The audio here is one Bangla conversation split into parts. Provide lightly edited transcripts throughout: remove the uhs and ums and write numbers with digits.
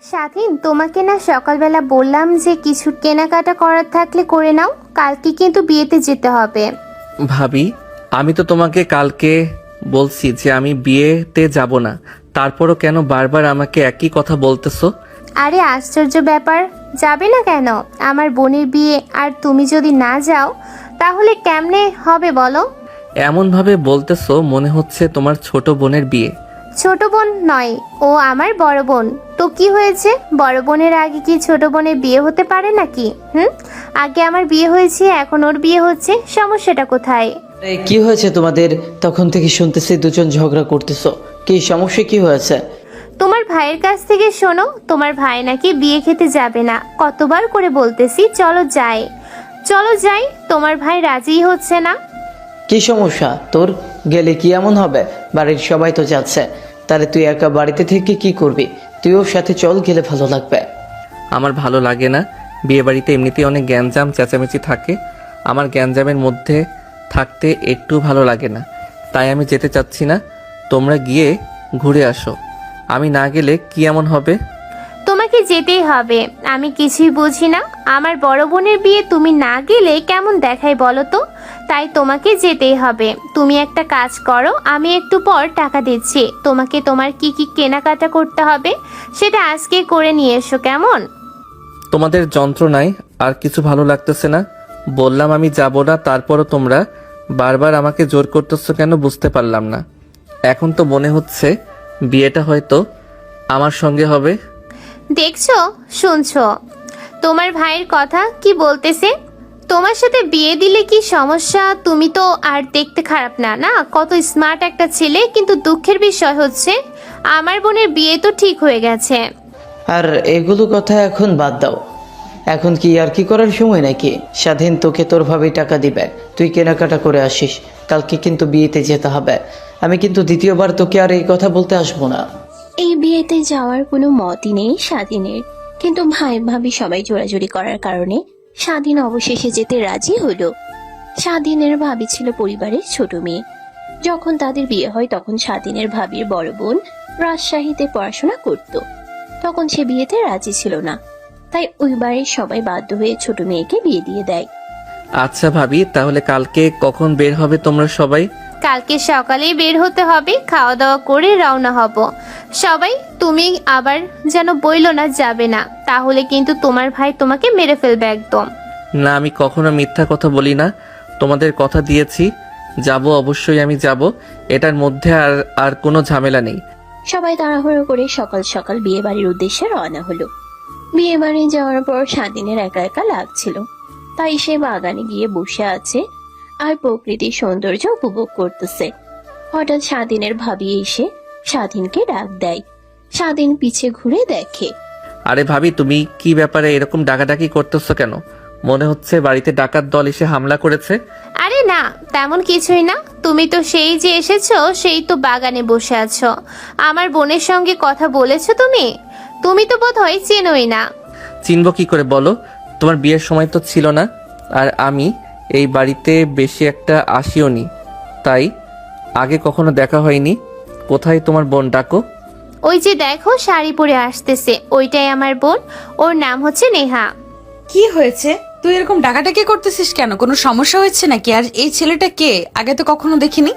স্বাধীন, তোমাকে না সকালবেলা বললাম যে কিছু কেনাকাটা করার থাকলে করে নাও, কালকে কিন্তু বিয়েতে যেতে হবে। ভাবি, আমি তো তোমাকে কালকে বলছি যে আমি বিয়েতে যাব না, তারপরও কেন বারবার আমাকে একই কথা বলতেছো? আরে আশ্চর্য ব্যাপার, যাবে না কেন? আমার বোনের বিয়ে, আর তুমি যদি না যাও তাহলে কেমনে হবে বলো? এমনভাবে বলতেছো মনে হচ্ছে তোমার ছোট বোনের বিয়ে। ছোট বোন নয়, ও আমার বড় বোন। তো কি হয়েছে, বড় বোনের আগে কি ছোট বোনের বিয়ে হতে পারে নাকি? আগে আমার বিয়ে হয়েছে, এখন ওর বিয়ে হচ্ছে, সমস্যাটা কোথায়? কি হয়েছে তোমাদের? তখন থেকে শুনতেছি দুজন ঝগড়া করতেছো, কি সমস্যা, কি হয়েছে? তোমার ভাইয়ের কাছ থেকে শোনো, তোমার ভাই নাকি বিয়ে খেতে যাবে না। কতবার করে বলতেছি চলো যাই চলো যাই, তোমার ভাই রাজিই হচ্ছে না। কি সমস্যা তোর? গেলে কি এমন হবে? বাড়ির সবাই তো যাচ্ছে, তাহলে তুই একা বাড়িতে থেকে কি করবি? তুই ওর সাথে চল, গেলে ভালো লাগবে। আমার ভালো লাগে না। বিয়ে বাড়িতে এমনিতেই অনেক গ্যাঞ্জাম চেঁচামেচি থাকে, আমার গ্যাঞ্জামের মধ্যে থাকতে একটু ভালো লাগে না, তাই আমি যেতে চাচ্ছি না। তোমরা গিয়ে ঘুরে আসো, আমি না গেলে কি এমন হবে? তোমাকে যেতেই হবে, আমি কিছুই বুঝি না। আমার বড় বোনের বিয়ে তুমি না গেলে কেমন দেখায় বলো তো? তাই তোমাকে যেতেই হবে। তুমি একটা কাজ করো, আমি একটু পর টাকা দিচ্ছি তোমাকে, তোমার কি কি কেনাকাটা করতে হবে সেটা আজকে করে নিয়ে এসো, কেমন? তোমাদের যন্ত্রণায় আর কিছু ভালো লাগতেছে না। বললাম আমি যাব না, তারপরও তোমরা বারবার আমাকে জোর করতেছো কেন বুঝতে পারলাম না। এখন তো মনে হচ্ছে বিয়েটা হয়তো আমার সঙ্গে হবে। দেখছো, শুনছো তোমার ভাইয়ের কথা কি বলতেছে? তোমার সাথে বিয়ে দিলে কি সমস্যা? তুমি তো আর দেখতে খারাপ না, না কত স্মার্ট একটা ছেলে, কিন্তু দুঃখের বিষয় হচ্ছে আমার বোনের বিয়ে তো ঠিক হয়ে গেছে। আর এগুলো কথা এখন বাদ দাও। এখন কি আর কি করার সময় নাকি? স্বাধীন তোকে তোর ভাবেই টাকা দিবে, তুই কেনাকাটা করে আসিস। কালকে কিন্তু বিয়েতে যেতে হবে। আমি কিন্তু দ্বিতীয়বার তোকে আর এই কথা বলতে আসবো না। এই বিয়েতে যাওয়ার কোনো মতই নেই স্বাধীনের, কিন্তু ভাই ভাবি সবাই জোরাজুরি করার কারণে স্বাধীন অবশেষে যেতে রাজি হলো। স্বাধীনের ভাবি ছিল পরিবারের ছোট মেয়ে। যখন তাদের বিয়ে হয় তখন স্বাধীনের ভাবির বড় বোন রাজশাহীতে পড়াশোনা করত। তখন সে বিয়েতে রাজি ছিল না, তাই ওই বাড়ির সবাই বাধ্য হয়ে ছোট মেয়েকে বিয়ে দিয়ে দেয়। আচ্ছা ভাবি, তাহলে কালকে কখন বের হবে তোমরা সবাই? কালকে সকালেই বের হতে হবে, খাওয়া দাওয়া করে রওনা হব সবাই। তুমি আবার যেন বইলো না যাবে না, তাহলে কিন্তু তোমার ভাই তোমাকে মেরে ফেলবে একদম। না, আমি কখনো মিথ্যা কথা বলি না। তোমাদের কথা দিয়েছি যাব, অবশ্যই আমি যাব। এটার মধ্যে আর আর কোনো ঝামেলা নেই। সবাই তাড়াহুড়ো করে সকাল সকাল বিয়ে বাড়ির উদ্দেশ্যে রওনা হলো। বিয়ে বাড়ি যাওয়ার পর স্বাধীনের একা একা লাগছিল, তাই সে বাগানে গিয়ে বসে আছে আর প্রকৃতির সৌন্দর্য উপভোগ করতেছে। হঠাৎ স্বাধীনের ভাবি এসে স্বাধীনকে ডাক দেয়। স্বাধীন পিছে ঘুরে দেখে আরে ভাবি, তুমি কি ব্যাপারে এরকম ডাকাডাকি করতেছো কেন? মনে হচ্ছে বাড়িতে ডাকাত দল এসে হামলা করেছে। আরে না, তেমন কিছুই না। তুমি তো সেই যে এসেছো, সেই তো বাগানে বসে আছো। আমার বোনের সঙ্গে কথা বলেছো তুমি? তুমি তো বোধহয় চেনোই না। চিনবো কি করে বলো? তোমার বিয়ের সময় তো ছিল না, আর আমি এই বাড়িতে বেশি একটা আসিও নি, তাই আগে কখনো দেখা হয়নি। কোথায় তোমার বোন, ডাকো। ওই যে দেখো শাড়ি পরে আসতেছে, ওইটাই আমার বোন, ওর নাম হচ্ছে নেহা। কি হয়েছে? তুই এরকম ডাকাডাকি করতেছিস কেন? কোনো সমস্যা হয়েছে নাকি? আর এই ছেলেটা কে? আগে তো কখনো দেখিনি।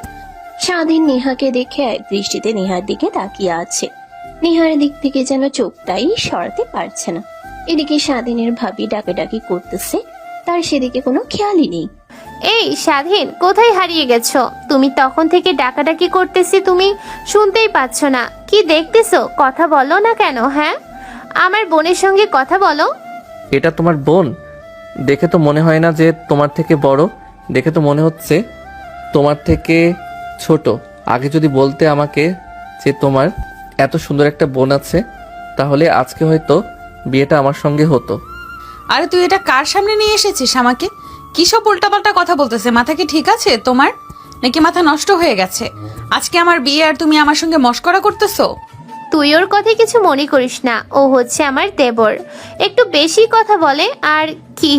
স্বাধীন নেহাকে দেখে এক দৃষ্টিতে নেহার দিকে তাকিয়ে আছে। নেহার দিক থেকে যেন চোখটাই সরাতে পারছে না। এদিকে স্বাধীনের ভাবি ডাকাডাকি করতেছে, তার সেদিকে কোনো খেয়ালই নেই। এই স্বাধীন, কোথায় হারিয়ে গেছো? তুমি তখন থেকে ডাকাডাকি করতেছি, তুমি শুনতেই পাচ্ছ না? কি দেখতেছো? কথা বলো না কেন? হ্যাঁ, আমার বোনের সঙ্গে কথা বলো। এটা তোমার বোন? দেখে তো মনে হয় না যে তোমার থেকে বড়, দেখে তো মনে হচ্ছে তোমার থেকে ছোট। আগে যদি বলতে আমাকে যে তোমার এত সুন্দর একটা বোন আছে, তাহলে আজকে হয়তো বিয়েটা আমার সঙ্গে হতো। আরে তুই এটা কার সামনে নিয়ে এসেছিস আমাকে? কি সব উল্টাপাল্টা কথা বলতেছে? মাথা কি ঠিক আছে তোমার, নাকি মাথা নষ্ট হয়ে গেছে? আজকে আমার বিয়ে আর তুমি আমার সঙ্গে মশকরা করতেছো? তুই ওর কথায় কিছু মনে করিস না, ও হচ্ছে আমার দেবর, একটু বেশি কথা বলে। আর কি,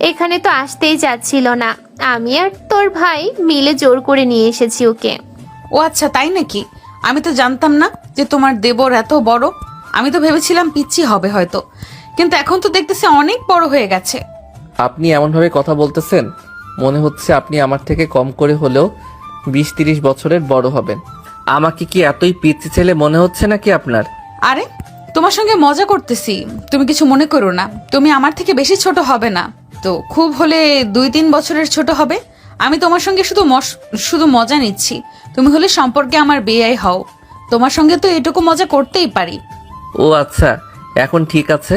এখানে তো আসতেই যাচ্ছিল না, আমি আর তোর ভাই মিলে জোর করে নিয়ে এসেছি ওকে। ও আচ্ছা, তাই নাকি? আমি তো জানতাম না যে তোমার দেবর এত বড়। আমি তো ভেবেছিলাম পিচ্ছি হবে হয়তো, কিন্তু এখন তো দেখতেছি অনেক বড় হয়ে গেছে। আপনি এমনভাবে কথা বলতেছেন, মনে হচ্ছে আপনি আমার থেকে কম করে হলেও 20-30 বছরের বড় হবেন। আমাকে কি এতই পিচ্ছি ছেলে মনে হচ্ছে নাকি আপনার? আরে তোমার সঙ্গে মজা করতেছি, তুমি কিছু মনে করো না। তুমি আমার থেকে বেশি ছোট হবে না তো, খুব হলে 2-3 বছরের ছোট হবে। আমি তোমার সঙ্গে শুধু মজা নিচ্ছি। তুমি হলে সম্পর্কে আমার বেয়াই হও, তোমার সঙ্গে তো এটুকু মজা করতেই পারি। ও আচ্ছা, এখন ঠিক আছে।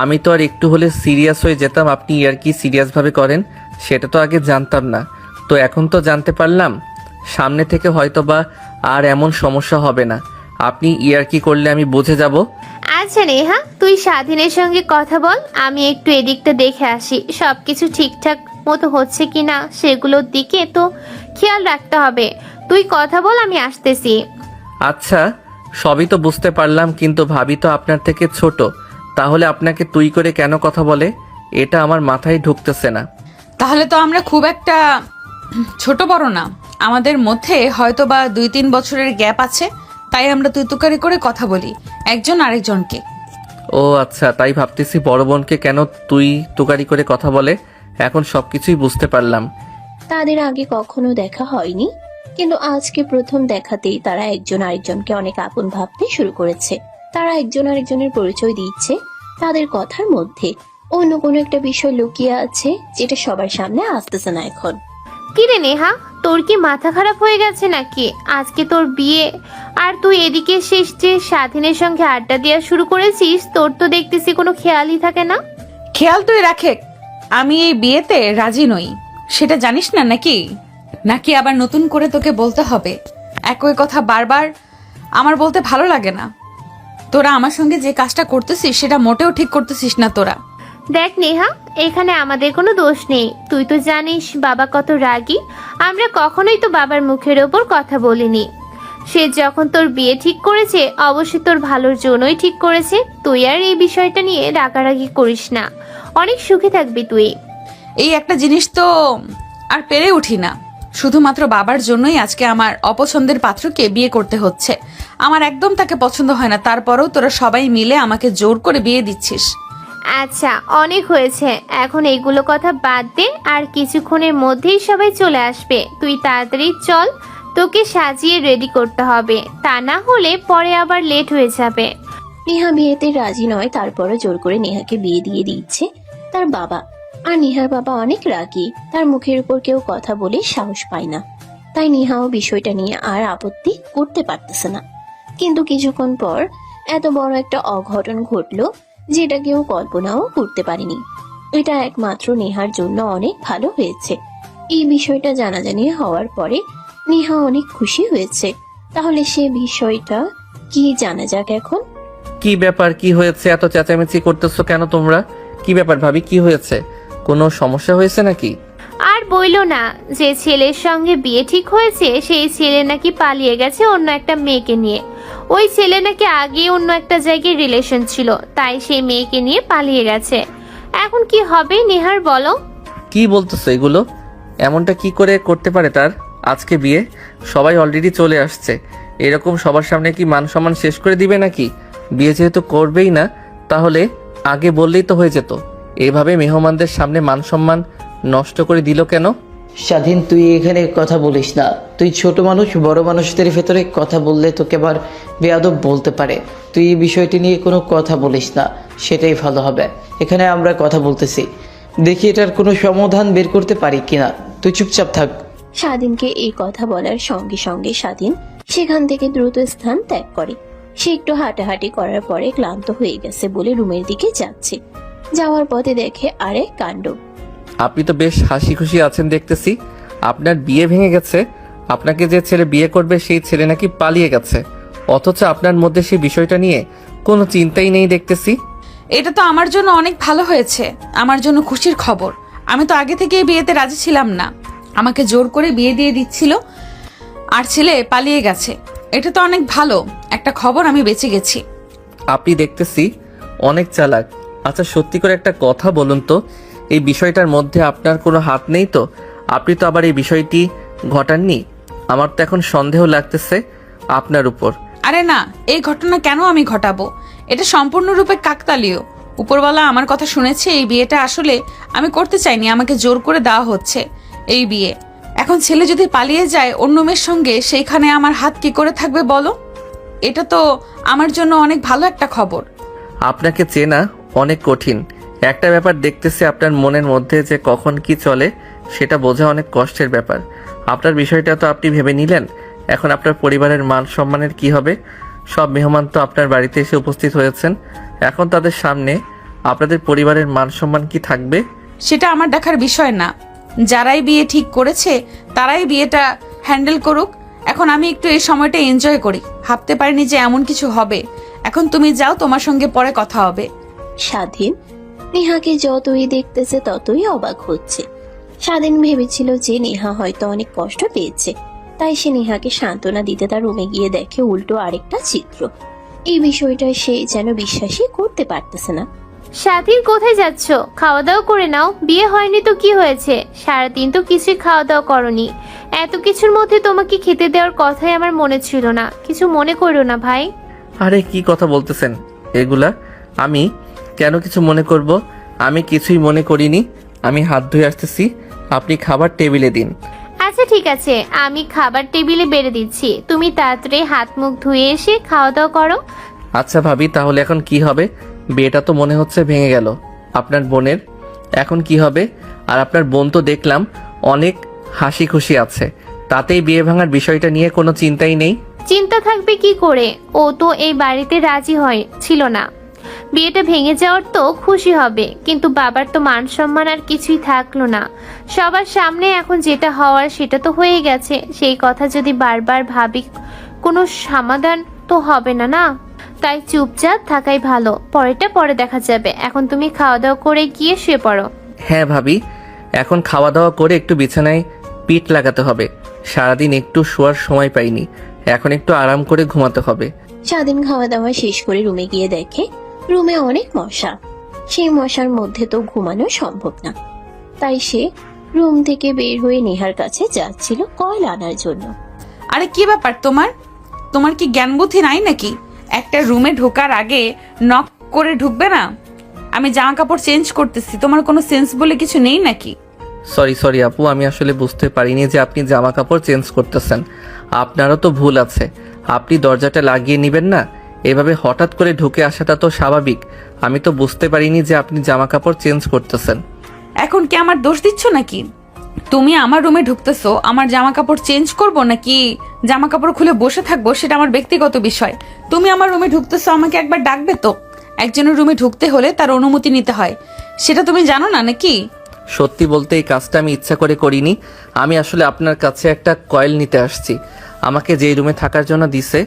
আমি তো আর একটু হলে সিরিয়াস হয়ে যেতাম আপনি আর কি সিরিয়াসভাবে করেন, সেটা তো আগে জানতাম না। তো এখন তো জানতে পারলাম। সামনে থেকে হয়তো বা আর এমন সমস্যা হবে না। আপনি ইয়ার্কি করলে আমি বুঝে যাব। আচ্ছা নেহা, তুই স্বাধীনের সঙ্গে কথা বল, আমি একটু এদিকটা দেখে আসি সবকিছু ঠিকঠাক মতো হচ্ছে কিনা, সেগুলোর দিকে তো খেয়াল রাখতে হবে। তুই কথা বল, আমি আসতেছি। আচ্ছা, সবই তো বুঝতে পারলাম, কিন্তু ভাবি তো আপনার থেকে ছোট, তাহলে আপনাকে তুই করে কেন কথা বলে? এটা আমার মাথায় ঢুকতেছে না। তাহলে তো আমরা খুব একটা ছোট বড় না, আমাদের মধ্যে হয়তো বা 2-3 বছরের গ্যাপ আছে, তাই আমরা তুই তুকারি করে কথা বলি একজন আরেকজনকে। ও আচ্ছা, তাই ভাবতেছি বড় বোনকে কেন তুই তুকারি করে কথা বলে। এখন সবকিছুই বুঝতে পারলাম। তাদের আগে কখনো দেখা হয়নি, কিন্তু আজকে প্রথম দেখাতেই তারা একজন আরেকজনকে অনেক আপন ভাবতে শুরু করেছে। তারা একজন আরেকজনের পরিচয় দিচ্ছে তাদের কথার মধ্যে অন্য কোনো একটা বিষয় লুকিয়ে আছে, যেটা সবার সামনে আসতেছে না এখন। কিরে নেহা, তোর কি মাথা খারাপ হয়ে গেছে নাকি? আজকে তোর বিয়ে আর তুই এদিকে শেষ যে স্বাধীনের সঙ্গে আড্ডা দেওয়া শুরু করেছিস, তোর তো দেখতেছি কোনো খেয়ালই থাকে না। খেয়াল তুই রাখে, আমি এই বিয়েতে রাজি নই, সেটা জানিস না নাকি? নাকি আবার নতুন করে তোকে বলতে হবে? একই কথা বারবার আমার বলতে ভালো লাগে না। তোরা আমার সঙ্গে যে কাজটা করতেছিস সেটা মোটেও ঠিক করতেছিস না তোরা। দেখ নেহা, এখানে আমাদের কোনো দোষ নেই। তুই তো জানিস বাবা কত রাগী। আমরা কখনোই তো বাবার মুখের ওপর কথা বলিনি। সে যখন তোর বিয়ে ঠিক করেছে, অবশ্যই তোর ভালোর জন্যই ঠিক করেছে। তুই আর এই বিষয়টা নিয়ে রাগারাগি করিস না, অনেক সুখে থাকবি তুই। এই একটা জিনিস তো আর পেরে উঠি না, শুধুমাত্র বাবার জন্যই আজকে আমার অপছন্দের পাত্রকে বিয়ে করতে হচ্ছে। আমার একদম তাকে পছন্দ হয় না, তারপরেও তোরা সবাই মিলে আমাকে জোর করে বিয়ে দিচ্ছিস। আচ্ছা, অনেক হয়েছে, এখন এইগুলো কথা বাদ দে। আর কিছুক্ষণের মধ্যেই সবাই চলে আসবে। তুই তাড়াতাড়ি চল, তোকে সাজিয়ে রেডি করতে হবে, তা না হলে পরে আবার লেট হয়ে যাবে। নেহা বিয়েতে রাজি নয়, তারপরও জোর করে নেহাকে বিয়ে দিয়ে দিচ্ছে তার বাবা। আর নেহার বাবা অনেক রাগী, তার মুখের উপর কেউ কথা বলে সাহস পায় না। তাই নেহাও বিষয়টা নিয়ে আর আপত্তি করতে পারতেছে না। কিন্তু কিছুক্ষণ পর এত বড় একটা অঘটন ঘটলো, যেটা কেউ কল্পনাও করতে পারেনি। এটা একমাত্র নেহার জন্য অনেক ভালো হয়েছে। এই বিষয়টা জানাজানি হওয়ার পরে নেহা অনেক খুশি হয়েছে। তাহলে সে বিষয়টা কি জানা যাক এখন। কি ব্যাপার, কি হয়েছে? এত চেঁচামেচি করতেছো কেন তোমরা? কি ব্যাপার ভাবি, কি হয়েছে? কোনো সমস্যা হয়েছে নাকি? আর বইলো না, যে ছেলের সঙ্গে বিয়ে ঠিক হয়েছে সেই ছেলে নাকি পালিয়ে গেছে অন্য একটা মেয়েকে নিয়ে। ওই ছেলে নাকি আগে অন্য একটা জায়গায় রিলেশন ছিল, তাই সেই মেয়েকে নিয়ে পালিয়ে গেছে। এখন কি হবে নেহার, বলো? কি বলতেছো এগুলো? এমনটা কি করে করতে পারে তার? আজকে বিয়ে, সবাই অলরেডি চলে আসছে, এরকম সবার সামনে কি মান সম্মান শেষ করে দিবে নাকি? বিয়ে যেহেতু করবেই না, তাহলে আগে বললেই তো হয়ে যেত। এইভাবে মেহমানদের সামনে মান সম্মান নষ্ট করে দিল কেন? স্বাধীন, তুই এখানে কথা বলিস না। তুই ছোট মানুষ, বড় মানুষদের ভেতরে কথা বললে তোকে আবার বেয়াদব বলতে পারে। তুই এই বিষয়টি নিয়ে কোনো কথা বলিস না, সেটাই ভালো হবে। এখানে আমরা কথা বলতেছি, দেখি এটার কোনো সমাধান বের করতে পারি কিনা। তুই চুপচাপ থাক। স্বাধীনকে এই কথা বলার সঙ্গে সঙ্গে স্বাধীন সেখান থেকে দ্রুত স্থান ত্যাগ করে। সে একটু হাঁটাহাঁটি করার পরে ক্লান্ত হয়ে গেছে বলে রুমের দিকে যাচ্ছে। যাওয়ার পথে দেখে আরেক কাণ্ড। আপনি তো বেশ হাসি খুশি আছেন দেখতেছি। আপনার বিয়ে ভেঙে গেছে, আপনাকে যে ছেলে বিয়ে করবে সেই ছেলে নাকি পালিয়ে গেছে, অথচ আপনার মধ্যে সেই বিষয়টা নিয়ে কোনো চিন্তাই নেই দেখতেছি। এটা তো আমার জন্য অনেক ভালো হয়েছে, আমার জন্য খুশির খবর। আমি তো আগে থেকে এই বিয়েতে রাজি ছিলাম না, আমাকে জোর করে বিয়ে দিয়ে দিচ্ছিল আর ছেলে পালিয়ে গেছে। এটা তো অনেক ভালো একটা খবর, আমি বেঁচে গেছি। আপনি দেখতেছি অনেক চালাক। আচ্ছা সত্যি করে একটা কথা বলুন তো, এই বিষয়টার মধ্যে আপনার কোনো হাত নেই তো? আপনি তো আবার এই বিষয়টি ঘটাননি। আমার তো এখন সন্দেহ লাগতেছে আপনার উপর। আরে না, এই ঘটনা কেন আমি ঘটাবো? এটা সম্পূর্ণরূপে কাকতালীয়। উপরওয়ালা আমার কথা শুনেছে। এই বিয়েটা আসলে আমি করতে চাইনি, আমাকে জোর করে দেওয়া হচ্ছে এই বিয়ে। এখন ছেলে যদি পালিয়ে যায় অন্য মেয়ের সঙ্গে, সেইখানে আমার হাত কি করে থাকবে বলো? এটা তো আমার জন্য অনেক ভালো একটা খবর। আপনাকে চেনা অনেক কঠিন। একটা ব্যাপার দেখতেছি, আপনার মনের মধ্যে যে কখন কি চলে সেটা বোঝা অনেক কষ্টের ব্যাপার। আপনার বিষয়টা তো আপনি ভেবে নিলেন, এখন আপনার পরিবারের মান সম্মানের কি হবে? সব মেহমান তো আপনার বাড়িতে এসে উপস্থিত হয়েছেন, এখন তাদের সামনে আপনাদের পরিবারের মান সম্মান কি থাকবে? সেটা আমার দেখার বিষয় না। যারাই বিয়ে ঠিক করেছে তারাই বিয়েটা হ্যান্ডেল করুক। এখন আমি একটু এই সময়টা এনজয় করি। ভাবতে পারিনি যে এমন কিছু হবে। এখন তুমি যাও, তোমার সঙ্গে পরে কথা হবে। স্বাধীন নেহাকে যতই দেখতেছে ততই অবাক হচ্ছে। স্বাধীন ভেবেছিল যে নেহা হয়তো অনেক কষ্ট পেয়েছে, তাই সে নেহাকে সান্ত্বনা দিতে তার রুমে গিয়ে দেখে উল্টো আরেকটা চিত্র। এই বিষয়টা সে যেন বিশ্বাসই করতে পারতেছে না। স্বাধীন, কোথায় যাচ্ছ? খাওয়া দাওয়া করে নাও। বিয়ে হয়নি তো কি হয়েছে? সারাদিন তো কিছুই খাওয়া দাওয়া করনি। এত কিছুর মধ্যে তোমাকে খেতে দেওয়ার কথাই আমার মনে ছিল না। কিছু মনে করো না ভাই। আরে কি কথা বলতেছেন এগুলা? আমি কেন কিছু মনে করব? আমি কিছুই মনে করিনি। আমি হাত ধুয়ে আসতেছি, আপনি খাবার টেবিলে দিন। আচ্ছা ঠিক আছে, আমি খাবার টেবিলে বেড়ে দিচ্ছি। তুমি তাড়াতাড়ি হাত মুখ ধুয়ে এসে খাওয়া দাওয়া করো। আচ্ছা ভাবি, তাহলে এখন কি হবে? বিয়েটা তো মনে হচ্ছে ভেঙে গেল আপনার বোনের। এখন কি হবে? আর আপনার বোন তো দেখলাম অনেক হাসি খুশি আছে, তাতেই বিয়ে ভাঙার বিষয়টা নিয়ে কোনো চিন্তাই নেই। চিন্তা থাকবে কি করে? ও তো এই বাড়িতে রাজি ছিল না। বিয়েটা ভেঙে যাওয়ার তো খুশি হবে, কিন্তু বাবার তো মান সম্মান আর কিছুই থাকলো না। সবার সামনে এখন যেটা হওয়ার সেটা তো হয়ে গেছে। সেই কথা যদি বারবার ভাবি, কোনো সমাধান তো হবে না, না? তাই চুপচাপ থাকাই ভালো। পরেরটা পরে দেখা যাবে। এখন তুমি খাওয়া দাওয়া করে গিয়ে শুয়ে পড়ো। হ্যাঁ ভাবি, এখন খাওয়া দাওয়া করে একটু বিছানায় পিঠ লাগাতে হবে। সারাদিন একটু শোয়ার সময় পাইনি, এখন একটু আরাম করে ঘুমাতে হবে। স্বাধীন খাওয়া দাওয়া শেষ করে রুমে গিয়ে দেখে রুমে অনেক মশা। সেই মশার মধ্যে তো ঘুমানো সম্ভব না, তাই সে রুম থেকে বের হয়ে নেহার কাছে যাচ্ছিল কয়েল আনার জন্য। আরে কি ব্যাপার তোমার? তোমার কি জ্ঞান বুদ্ধি নাই নাকি? একটা রুমে ঢোকার আগে নক করে ঢুকবে না? আমি জামা কাপড় চেঞ্জ করতেছি, তোমার কোনো সেন্স বলে কিছু নেই নাকি? সরি আপু, আমি আসলে বুঝতে পারিনি যে আপনি জামা কাপড় চেঞ্জ করতেছেন। আপনারও তো ভুল আছে, আপনি দরজাটা লাগিয়ে নেবেন না? এভাবে হঠাৎ করে ঢুকে আসাটা তো স্বাভাবিক। আমি তো বুঝতে পারিনি যে আপনি জামা কাপড় চেঞ্জ করতেছেন। এখন কি আমার দোষ দিচ্ছ নাকি? তুমি আমার রুমে ঢুকতেছো, আমার জামা কাপড় চেঞ্জ করবো নাকি জামা কাপড় খুলে বসে থাকবো সেটা আমার ব্যক্তিগত বিষয়। তুমি আমার রুমে ঢুকতেছো, আমাকে একবার ডাকবে তো? একজনের রুমে ঢুকতে হলে তার অনুমতি নিতে হয়, সেটা তুমি জানো না নাকি? সত্যি বলতে এই কাজটা আমি ইচ্ছা করে করিনি। আমি আসলে আপনার কাছে একটা কয়েল নিতে আসছি। আমাকে যেই রুমে থাকার জন্য দিছে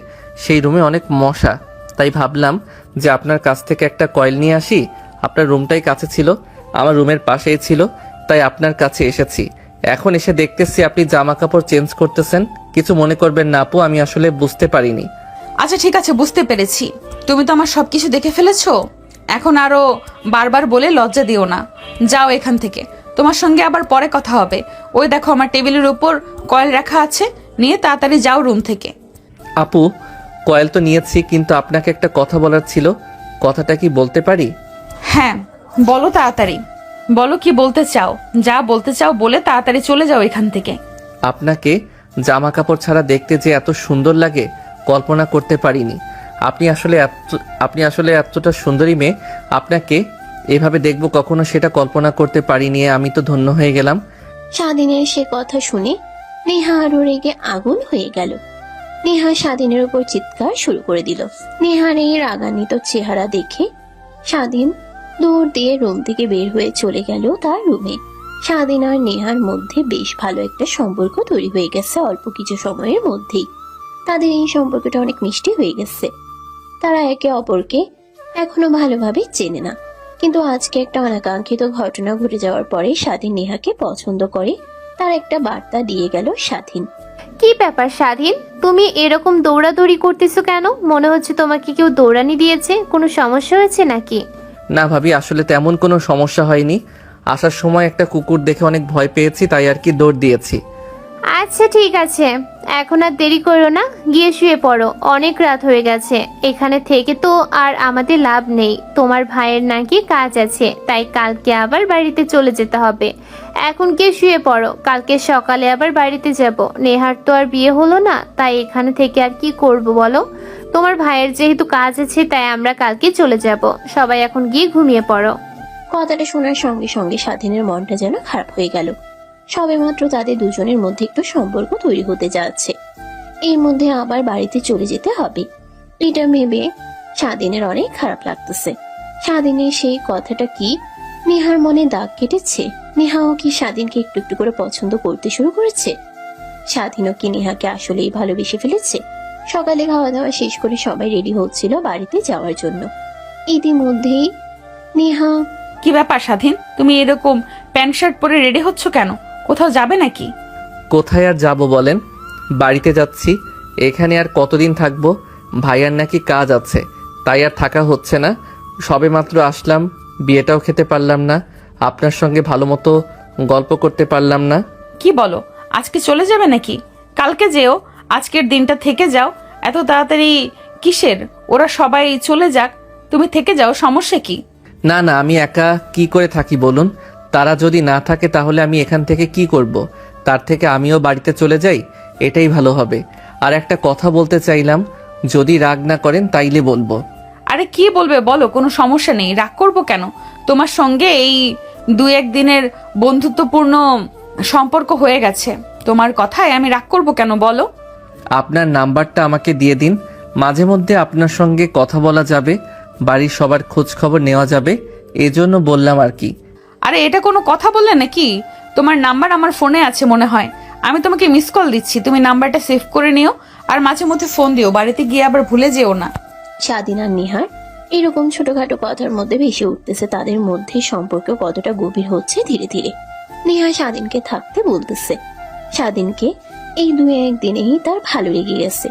সেই রুমে অনেক মশা, তাই ভাবলাম যে আপনার কাছ থেকে একটা কয়েল নিয়ে আসি। আপনার রুমটাই কাছে ছিল, আমার রুমের পাশেই ছিল, তাই আপনার কাছে এসেছি। এখন এসে দেখতেছি আপনি জামা কাপড় চেঞ্জ করতেছেন। কিছু মনে করবেন না আপু, আমি আসলে বুঝতে পারিনি। আচ্ছা ঠিক আছে, বুঝতে পেরেছি। তুমি তো আমার সবকিছু দেখে ফেলেছো। এখন আরো বারবার বলে লজ্জা দিও না। যাও এখান থেকে, তোমার সঙ্গে আবার পরে কথা হবে। ওই দেখো আমার টেবিলের উপর কয়েল রাখা আছে, নিয়ে তাড়াতাড়ি যাও রুম থেকে। আপু, কয়েল তো নিয়েছি, কিন্তু আপনাকে একটা কথা বলার ছিল। কথাটা কি বলতে পারি? হ্যাঁ বলো, তাড়াতাড়ি বলো কি বলতে চাও। যা বলতে চাও বলে তাড়াতাড়ি চলে যাও এখান থেকে। আপনাকে জামা কাপড় ছাড়া দেখতে যে এত সুন্দর লাগে কল্পনা করতে পারিনি। আপনি আসলে এতটা সুন্দরী মেয়ে, আপনাকে এভাবে দেখবো কখনো সেটা কল্পনা করতে পারিনি। আমি তো ধন্য হয়ে গেলাম। স্বাধীনের সে কথা শুনে নেহা আরো রেগে আগুন হয়ে গেল। নেহা স্বাধীনের উপর চিৎকার শুরু করে দিল। নেহার এই রাগান্বিত চেহারা দেখে স্বাধীন দৌড় দিয়ে রুম থেকে বের হয়ে চলে গেল তার রুমে। স্বাধীন আর নেহার মধ্যে বেশ ভালো একটা সম্পর্ক তৈরি হয়ে গেছে অল্প কিছু সময়ের মধ্যেই। তাদের এই সম্পর্কটা অনেক মিষ্টি হয়ে গেছে। তারা একে অপরকে এখনো ভালোভাবে চেনে না, কিন্তু আজকে একটা অনাকাঙ্ক্ষিত ঘটনা ঘটে যাওয়ার পরে স্বাধীন নেহাকে পছন্দ করে, তার একটা বার্তা দিয়ে গেল স্বাধীন। কি ব্যাপার স্বাধীন, তুমি এরকম দৌড়াদৌড়ি করতেছো কেন? মনে হচ্ছে তোমাকে কেউ দৌড়ানি দিয়েছে। কোনো সমস্যা হয়েছে নাকি? না ভাবি, আসলে তেমন কোনো সমস্যা হয়নি। আসার সময় একটা কুকুর দেখে অনেক ভয় পেয়েছি, তাই আর কি দৌড় দিয়েছি। আচ্ছা ঠিক আছে, এখন আর দেরি করো না, গিয়ে শুয়ে পড়ো, অনেক রাত হয়ে গেছে। এখানে থেকে তো আর আমাদের লাভ নেই, তোমার ভাইয়ের নাকি কাজ আছে, তাই কালকে আবার বাড়িতে চলে যেতে হবে। এখন গিয়ে শুয়ে পড়ো, কালকে সকালে আবার বাড়িতে যাব। নেহার তো আর বিয়ে হলো না, তাই এখানে থেকে আর কি করব বলো। তোমার ভাইয়ের যেহেতু কাজ আছে, তাই আমরা কালকে চলে যাব। সবাই এখন গিয়ে ঘুমিয়ে পড়ো। কথাটা শোনার সঙ্গে সঙ্গে স্বাধীনের মনটা যেন খারাপ হয়ে গেল। সবেমাত্র তাদের দুজনের মধ্যে একটু সম্পর্ক তৈরি হতে যাচ্ছে, এর মধ্যে আবার বাড়িতে চলে যেতে হবে। এটা ভেবে স্বাধীনের অনেক খারাপ লাগতেছে। স্বাধীনের সেই কথাটা কি নেহার মনে দাগ কেটেছে? নেহাও কি স্বাধীনকে একটু একটু করে পছন্দ করতে শুরু করেছে? স্বাধীনও কি নেহাকে আসলেই ভালোবেসে ফেলেছে? সকালে খাওয়া দাওয়া শেষ করে সবাই রেডি হচ্ছিল বাড়িতে যাওয়ার জন্য। ইতিমধ্যেই নেহা, কি ব্যাপার স্বাধীন, তুমি এরকম প্যান্ট শার্ট পরে রেডি হচ্ছ কেন? কোথাও যাবে নাকি? কোথায় আর যাব বলেন, বাড়িতে যাচ্ছি। এখানে আর কতদিন থাকবো? ভাইয়ার নাকি কাজ আছে, তাই আর থাকা হচ্ছে না। সবেমাত্র আসলাম, বিয়েটাও খেতে পারলাম না, আপনার সঙ্গে ভালো মতো গল্প করতে পারলাম না। কি বলো, আজকে চলে যাবে নাকি? কালকে যেও, আজকের দিনটা থেকে যাও। এত তাড়াতাড়ি কিসের? ওরা সবাই চলে যাক, তুমি থেকে যাও, সমস্যা কি? না না, আমি একা কি করে থাকি বলুন? তারা যদি না থাকে তাহলে আমি এখান থেকে কি করব? তার থেকে আমিও বাড়িতে চলে যাই, এটাই ভালো হবে। আর একটা কথা বলতে চাইলাম, যদি রাগ না করেন তাইলে বলবো। আরে কি বলবে বলো, কোনো সমস্যা নেই, রাগ করবো কেন? তোমার সঙ্গে এই 2-1 দিনের বন্ধুত্বপূর্ণ সম্পর্ক হয়ে গেছে, তোমার কথায় আমি রাগ করবো কেন বলো? আপনার নাম্বারটা আমাকে দিয়ে দিন, মাঝে মধ্যে আপনার সঙ্গে কথা বলা যাবে, বাড়ির সবার খোঁজ খবর নেওয়া যাবে, এজন্য বললাম আর কি। আরে এটা কোনো কথা বললে নাকি? তোমার নাম্বার আমার ফোনে আছে মনে হয়, আমি তোমাকে মিস কল দিচ্ছি, তুমি নাম্বারটা সেভ করে নিও, আর মাঝে মধ্যে ফোন দিও, বাড়িতে গিয়ে আবার ভুলে যেও না। স্বাধীন আর নিহার এরকম ছোটখাটো কথার মধ্যে ভেসে উঠতেছে তাদের মধ্যে সম্পর্ক কতটা গভীর হচ্ছে ধীরে ধীরে। নেহা স্বাধীনকে থাকতে বলতেছে, স্বাধীনকে এই 2-1 দিনেই তার ভালো লেগে গেছে,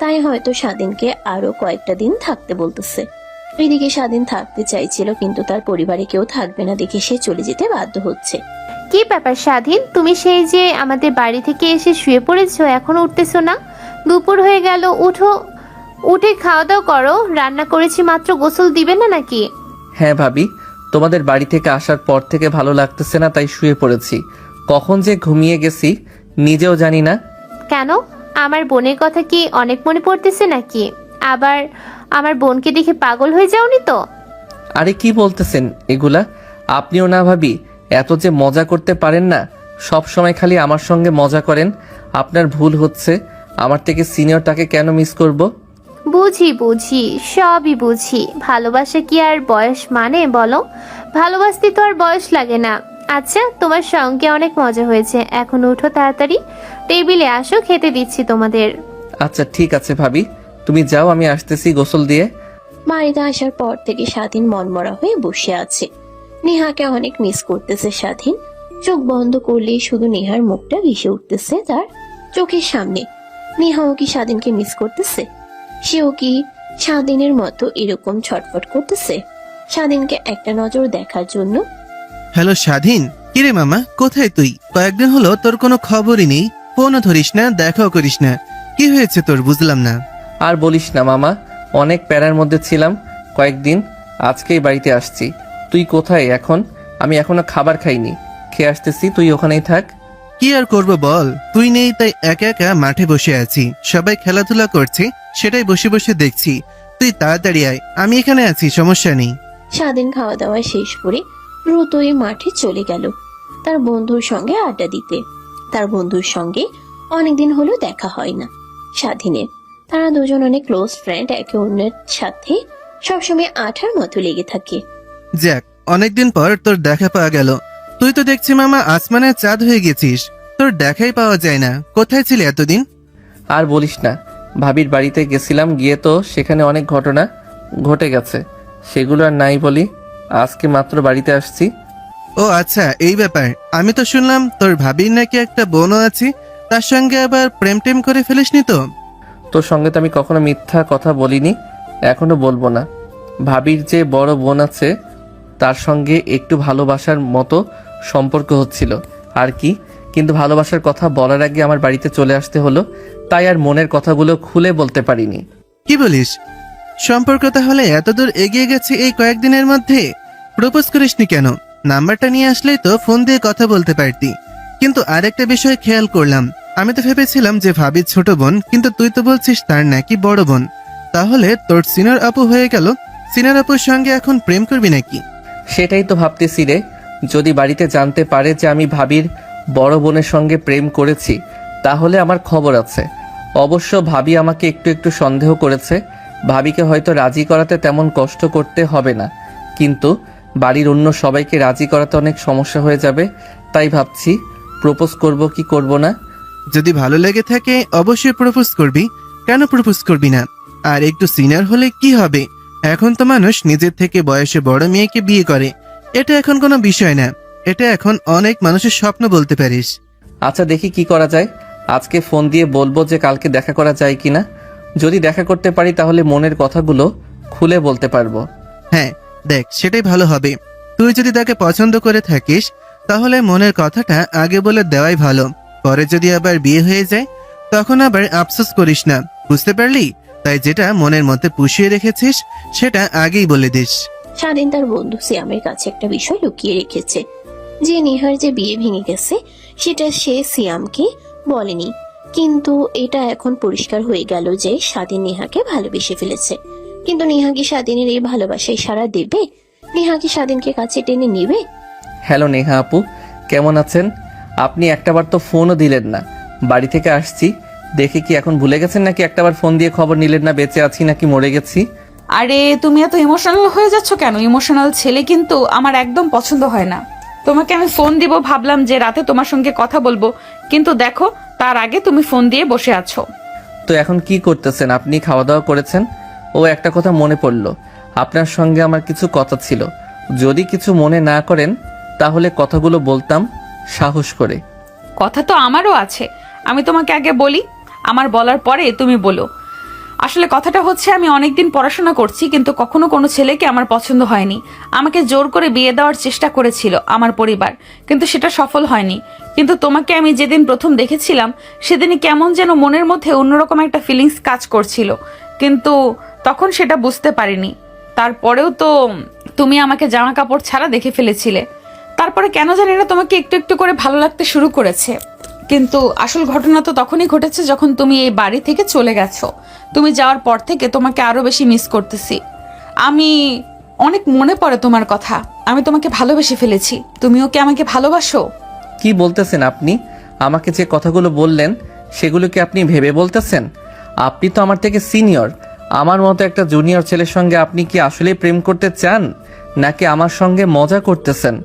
তাই হয়তো স্বাধীনকে আরো কয়েকটা দিন থাকতে বলতেছে। এদিকে স্বাধীন থাকতে চাইছিল, কিন্তু তার পরিবারে কেউ থাকবে না দেখে সে চলে যেতে বাধ্য হচ্ছে। কি ব্যাপার স্বাধীন, তুমি সেই যে আমাদের বাড়ি থেকে এসে শুয়ে পড়েছো, এখনো উঠতেছো না? দুপুর হয়ে গেল, উঠো, উঠে খাওয়া দাওয়া করো, রান্না করেছি মাত্র, গোসল দিবে না নাকি? হ্যাঁ ভাবি, তোমাদের বাড়ি থেকে আসার পর থেকে ভালো লাগতেছে না, তাই শুয়ে পড়েছি। কখন যে ঘুমিয়ে গেছি নিজেও জানি না। কেন, আমার বোনের কথা কি অনেক মনে পড়তেছে নাকি? আবার আমার বোনকে দেখে পাগল হয়ে যাওনি তো? আরে কি বলতেছেন এগুলা? আপনিও না ভাবি, এত যে মজা করতে পারেন না, সব সময় খালি আমার সঙ্গে মজা করেন। আপনার ভুল হচ্ছে, আমার থেকে সিনিয়রটাকে কেন মিস করব? বুঝি বুঝি, সবই বুঝি। ভালোবাসা কি আর বয়স মানে বলো? ভালোবাসতে তো আর বয়স লাগে না। আচ্ছা, তোমার সঙ্গে অনেক মজা হয়েছে, এখন উঠো তাড়াতাড়ি, টেবিলে আসো, খেতে দিচ্ছি তোমাদের। আচ্ছা ঠিক আছে ভাবি, তুমি যাও, আমি আসতেছি গোসল দিয়ে। বাড়িতে আসার পর থেকে স্বাধীন মনমরা হয়ে বসে আছে। নেহাকে অনেক মিস করতেছে স্বাধীন। চোখ বন্ধ করলেই শুধু নেহার মুখটা ভেসে উঠতেছে তার চোখের সামনে। নেহাও কি স্বাধীনকে মিস করতেছে? সেও কি স্বাধীনের মতো এরকম ছটফট করতেছে স্বাধীনকে একটা নজর দেখার জন্য? হ্যালো স্বাধীন, কিরে মামা, কোথায় তুই? কয়েকদিন হলো তোর কোনো খবরই নেই, ফোনও ধরিস না, দেখাও করিস না। কি হয়েছে তোর, বুঝলাম না। আর বলিস না মামা, অনেক প্যারার মধ্যে ছিলাম কয়েকদিন, আজকেই বাড়িতে আসছি। তুই কোথায় এখন? আমি এখনো খাবার খাইনি, খেয়ে আসতেছি, তুই ওখানেই থাক। কি আর করব বল, তুই নেই তাই একা একা মাঠে বসে আছি, সবাই খেলাধুলা করছে, সেটাই বসে বসে দেখছি। তুই তাড়াতাড়ি আয়, আমি এখানে আছি, সমস্যা নেই। স্বাধীন খাওয়া দাওয়া শেষ করে দ্রুতই মাঠে চলে গেল তার বন্ধুর সঙ্গে আড্ডা দিতে। তার বন্ধুর সঙ্গে অনেকদিন হলো দেখা হয় না স্বাধীনের। তারা দুজন অনেক ক্লোজ ফ্রেন্ড, একে অন্যের সাথে সবসময় আঠার মতো লেগে থাকে। যাক, অনেকদিন পর তোর দেখা পাওয়া গেল। তুই তো দেখছি মামা আসমানে চাঁদ হয়ে গেছিস, তোর দেখাই পাওয়া যায় না। কোথায় ছিলি এতদিন? আর বলিস না, ভাবির বাড়িতে গেছিলাম, গিয়ে তো সেখানে অনেক ঘটনা ঘটে গেছে, সেগুলো আর নাই বলি। আজকে মাত্র বাড়িতে আসছি। ও আচ্ছা, এই ব্যাপার। আমি তো শুনলাম তোর ভাবির নাকি একটা বোনও আছে, তার সঙ্গে আবার প্রেম টেম করে ফেলিসনি তো? তোর সঙ্গে তো আমি কখনো মিথ্যা কথা বলিনি, এখনো বলবো না। ভাবির যে বড় বোন আছে, তার সঙ্গে একটু ভালোবাসার মতো সম্পর্ক হচ্ছিল আর কি, কিন্তু ভালোবাসার কথা বলার আগে আমার বাড়িতে চলে আসতে হলো, তাই আর মনের কথাগুলো খুলে বলতে পারিনি। কি বলিস? সম্পর্ক তাহলে এতদূর এগিয়ে গেছে এই কয়েকদিনের মধ্যে? প্রপোজ করিসনি কেন? নাম্বারটা নিয়ে আসলেই তো ফোন দিয়ে কথা বলতে পারতি। কিন্তু আরেকটা বিষয় খেয়াল করলাম, আমি তো ভেবেছিলাম যে ভাবির ছোট বোন, কিন্তু তুই তো বলছিস তার নাকি বড় বোন। তাহলে তোর সিনিয়র আপু হয়ে গেল। সিনিয়র আপুর সঙ্গে এখন প্রেম করবি নাকি? সেটাই তো ভাবতেছি রে। যদি বাড়িতে জানতে পারে যে আমি ভাবির বড় বোনের সঙ্গে প্রেম করেছি, তাহলে আমার খবর আছে। অবশ্য ভাবি আমাকে একটু একটু সন্দেহ করেছে। ভাবিকে হয়তো রাজি করাতে তেমন কষ্ট করতে হবে না, কিন্তু বাড়ির অন্য সবাইকে রাজি করাতে অনেক সমস্যা হয়ে যাবে। তাই ভাবছি প্রপোজ করব কি করব না। যদি ভালো লেগে থাকে অবশ্যই প্রপোজ করবি, কেন প্রপোজ করবি না? আর একটু সিনিয়র হলে কি হবে? এখন তো মানুষ নিজের থেকে বয়সে বড় মেয়েকে বিয়ে করে। এটা এখন কোনো বিষয় না, এটা এখন অনেক মানুষের স্বপ্ন বলতে পারিস। আচ্ছা দেখি কি করা যায়। আজকে ফোন দিয়ে বলবো যে কালকে দেখা করা যায় কিনা। যদি দেখা করতে পারি তাহলে মনের কথাগুলো খুলে বলতে পারবো। হ্যাঁ দেখ, সেটাই ভালো হবে। তুই যদি তাকে পছন্দ করে থাকিস তাহলে মনের কথাটা আগে বলে দেওয়াই ভালো। পরে যদি আবার বিয়ে হয়ে যায় তখন আবার আফসোস করিস না, বুঝতে পারলি? তাই যেটা মনের মধ্যে পুষিয়ে রেখেছিস সেটা আগেই বলে দিস। স্বাধীন তার বন্ধু সিয়ামের কাছে একটা বিষয় লুকিয়ে রেখেছে, যে নিহার যে বিয়ে ভেঙে গেছে সেটা সে সিয়ামকে বলেনি। কিন্তু এটা এখন পরিষ্কার হয়ে গেল যে স্বাধীন নেহাকে ভালোবেসে ফেলেছে। কিন্তু নেহা কি স্বাধীনের এই ভালোবাসায় সাড়া দেবে? নেহা কি স্বাধীনকে কাছে টেনে নেবে? হ্যালো নেহা আপু, কেমন আছেন? আপনি একটাবার তো ফোনও দিলেন না। বাড়ি থেকে আসছি দেখে কি এখন ভুলে গেছেন নাকি একটাবার ফোন দিয়ে খবর নিলেন না বেঁচে আছি নাকি মরে গেছি? আরে তুমি এত ইমোশনাল হয়ে যাচ্ছ কেন? ইমোশনাল ছেলে কিন্তু আমার একদম পছন্দ হয় না। তোমাকে আমি ফোন দিব ভাবলাম যে রাতে তোমার সঙ্গে কথা বলবো, কিন্তু দেখো তার আগে তুমি ফোন দিয়ে বসে আছো। তো এখন কি করতেছেন? আপনি খাওয়া দাওয়া করেছেন? ও একটা কথা মনে পড়লো, আপনার সঙ্গে আমার কিছু কথা ছিল। যদি কিছু মনে না করেন তাহলে কথাগুলো বলতাম সাহস করে। কথা তো আমারও আছে, আমি তোমাকে আগে বলি, আমার বলার পরে তুমি বলো। আসলে কথাটা হচ্ছে, আমি অনেকদিন পড়াশোনা করছি কিন্তু কখনো কোনো ছেলেকে আমার পছন্দ হয়নি। আমাকে জোর করে বিয়ে দেওয়ার চেষ্টা করেছিল আমার পরিবার, কিন্তু সেটা সফল হয়নি। কিন্তু তোমাকে আমি যেদিন প্রথম দেখেছিলাম সেদিনই কেমন যেন মনের মধ্যে অন্যরকম একটা ফিলিংস কাজ করছিল, কিন্তু তখন সেটা বুঝতে পারিনি। তারপরেও তো তুমি আমাকে জামা কাপড় ছাড়া দেখে ফেলেছিলে। তারপরে কেন জানি না তোমাকে একটু একটু করে ভালো লাগতে শুরু করেছে। কিন্তু আসল ঘটনা তো তখনই ঘটেছে যখন তুমি এই বাড়ি থেকে চলে গেছো। তুমি যাওয়ার পর থেকে তোমাকে আরো বেশি মিস করতেছি। আমি অনেক মনে পড়ে তোমার কথা। আমি তোমাকে ভালোবেসে ফেলেছি, তুমিও কি আমাকে ভালোবাসো? কি বলতেছেন আপনি? আমাকে যে কথাগুলো বললেন সেগুলো কি আপনি ভেবে বলতেছেন? আপনি তো আমার থেকে সিনিয়র। আমার মতো একটা জুনিয়র ছেলের সঙ্গে আপনি কি আসলে প্রেম করতে চান নাকি আমার সঙ্গে মজা করতেছেন?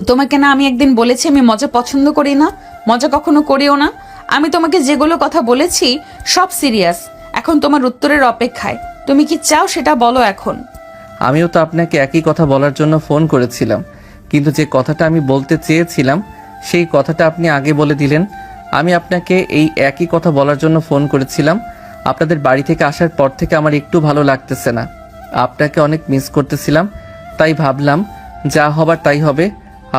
তোমাকে না আমি একদিন বলেছি আমি মজা পছন্দ করি না, মজা কখনো করিও না। আমি তোমাকে যেগুলো কথা বলেছি সব সিরিয়াস। এখন তোমার উত্তরের অপেক্ষায়। তুমি কি চাও সেটা বলো এখন। আমিও তো আপনাকে একই কথা বলার জন্য ফোন করেছিলাম, কিন্তু যে কথাটা আমি বলতে চেয়েছিলাম সেই কথাটা আপনি আগে বলে দিলেন। আমি আপনাকে এই একই কথা বলার জন্য ফোন করেছিলাম। আপনাদের বাড়ি থেকে আসার পর থেকে আমার একটু ভালো লাগতেছে না। আপনাকে অনেক মিস করতেছিলাম, তাই ভাবলাম যা হবার তাই হবে।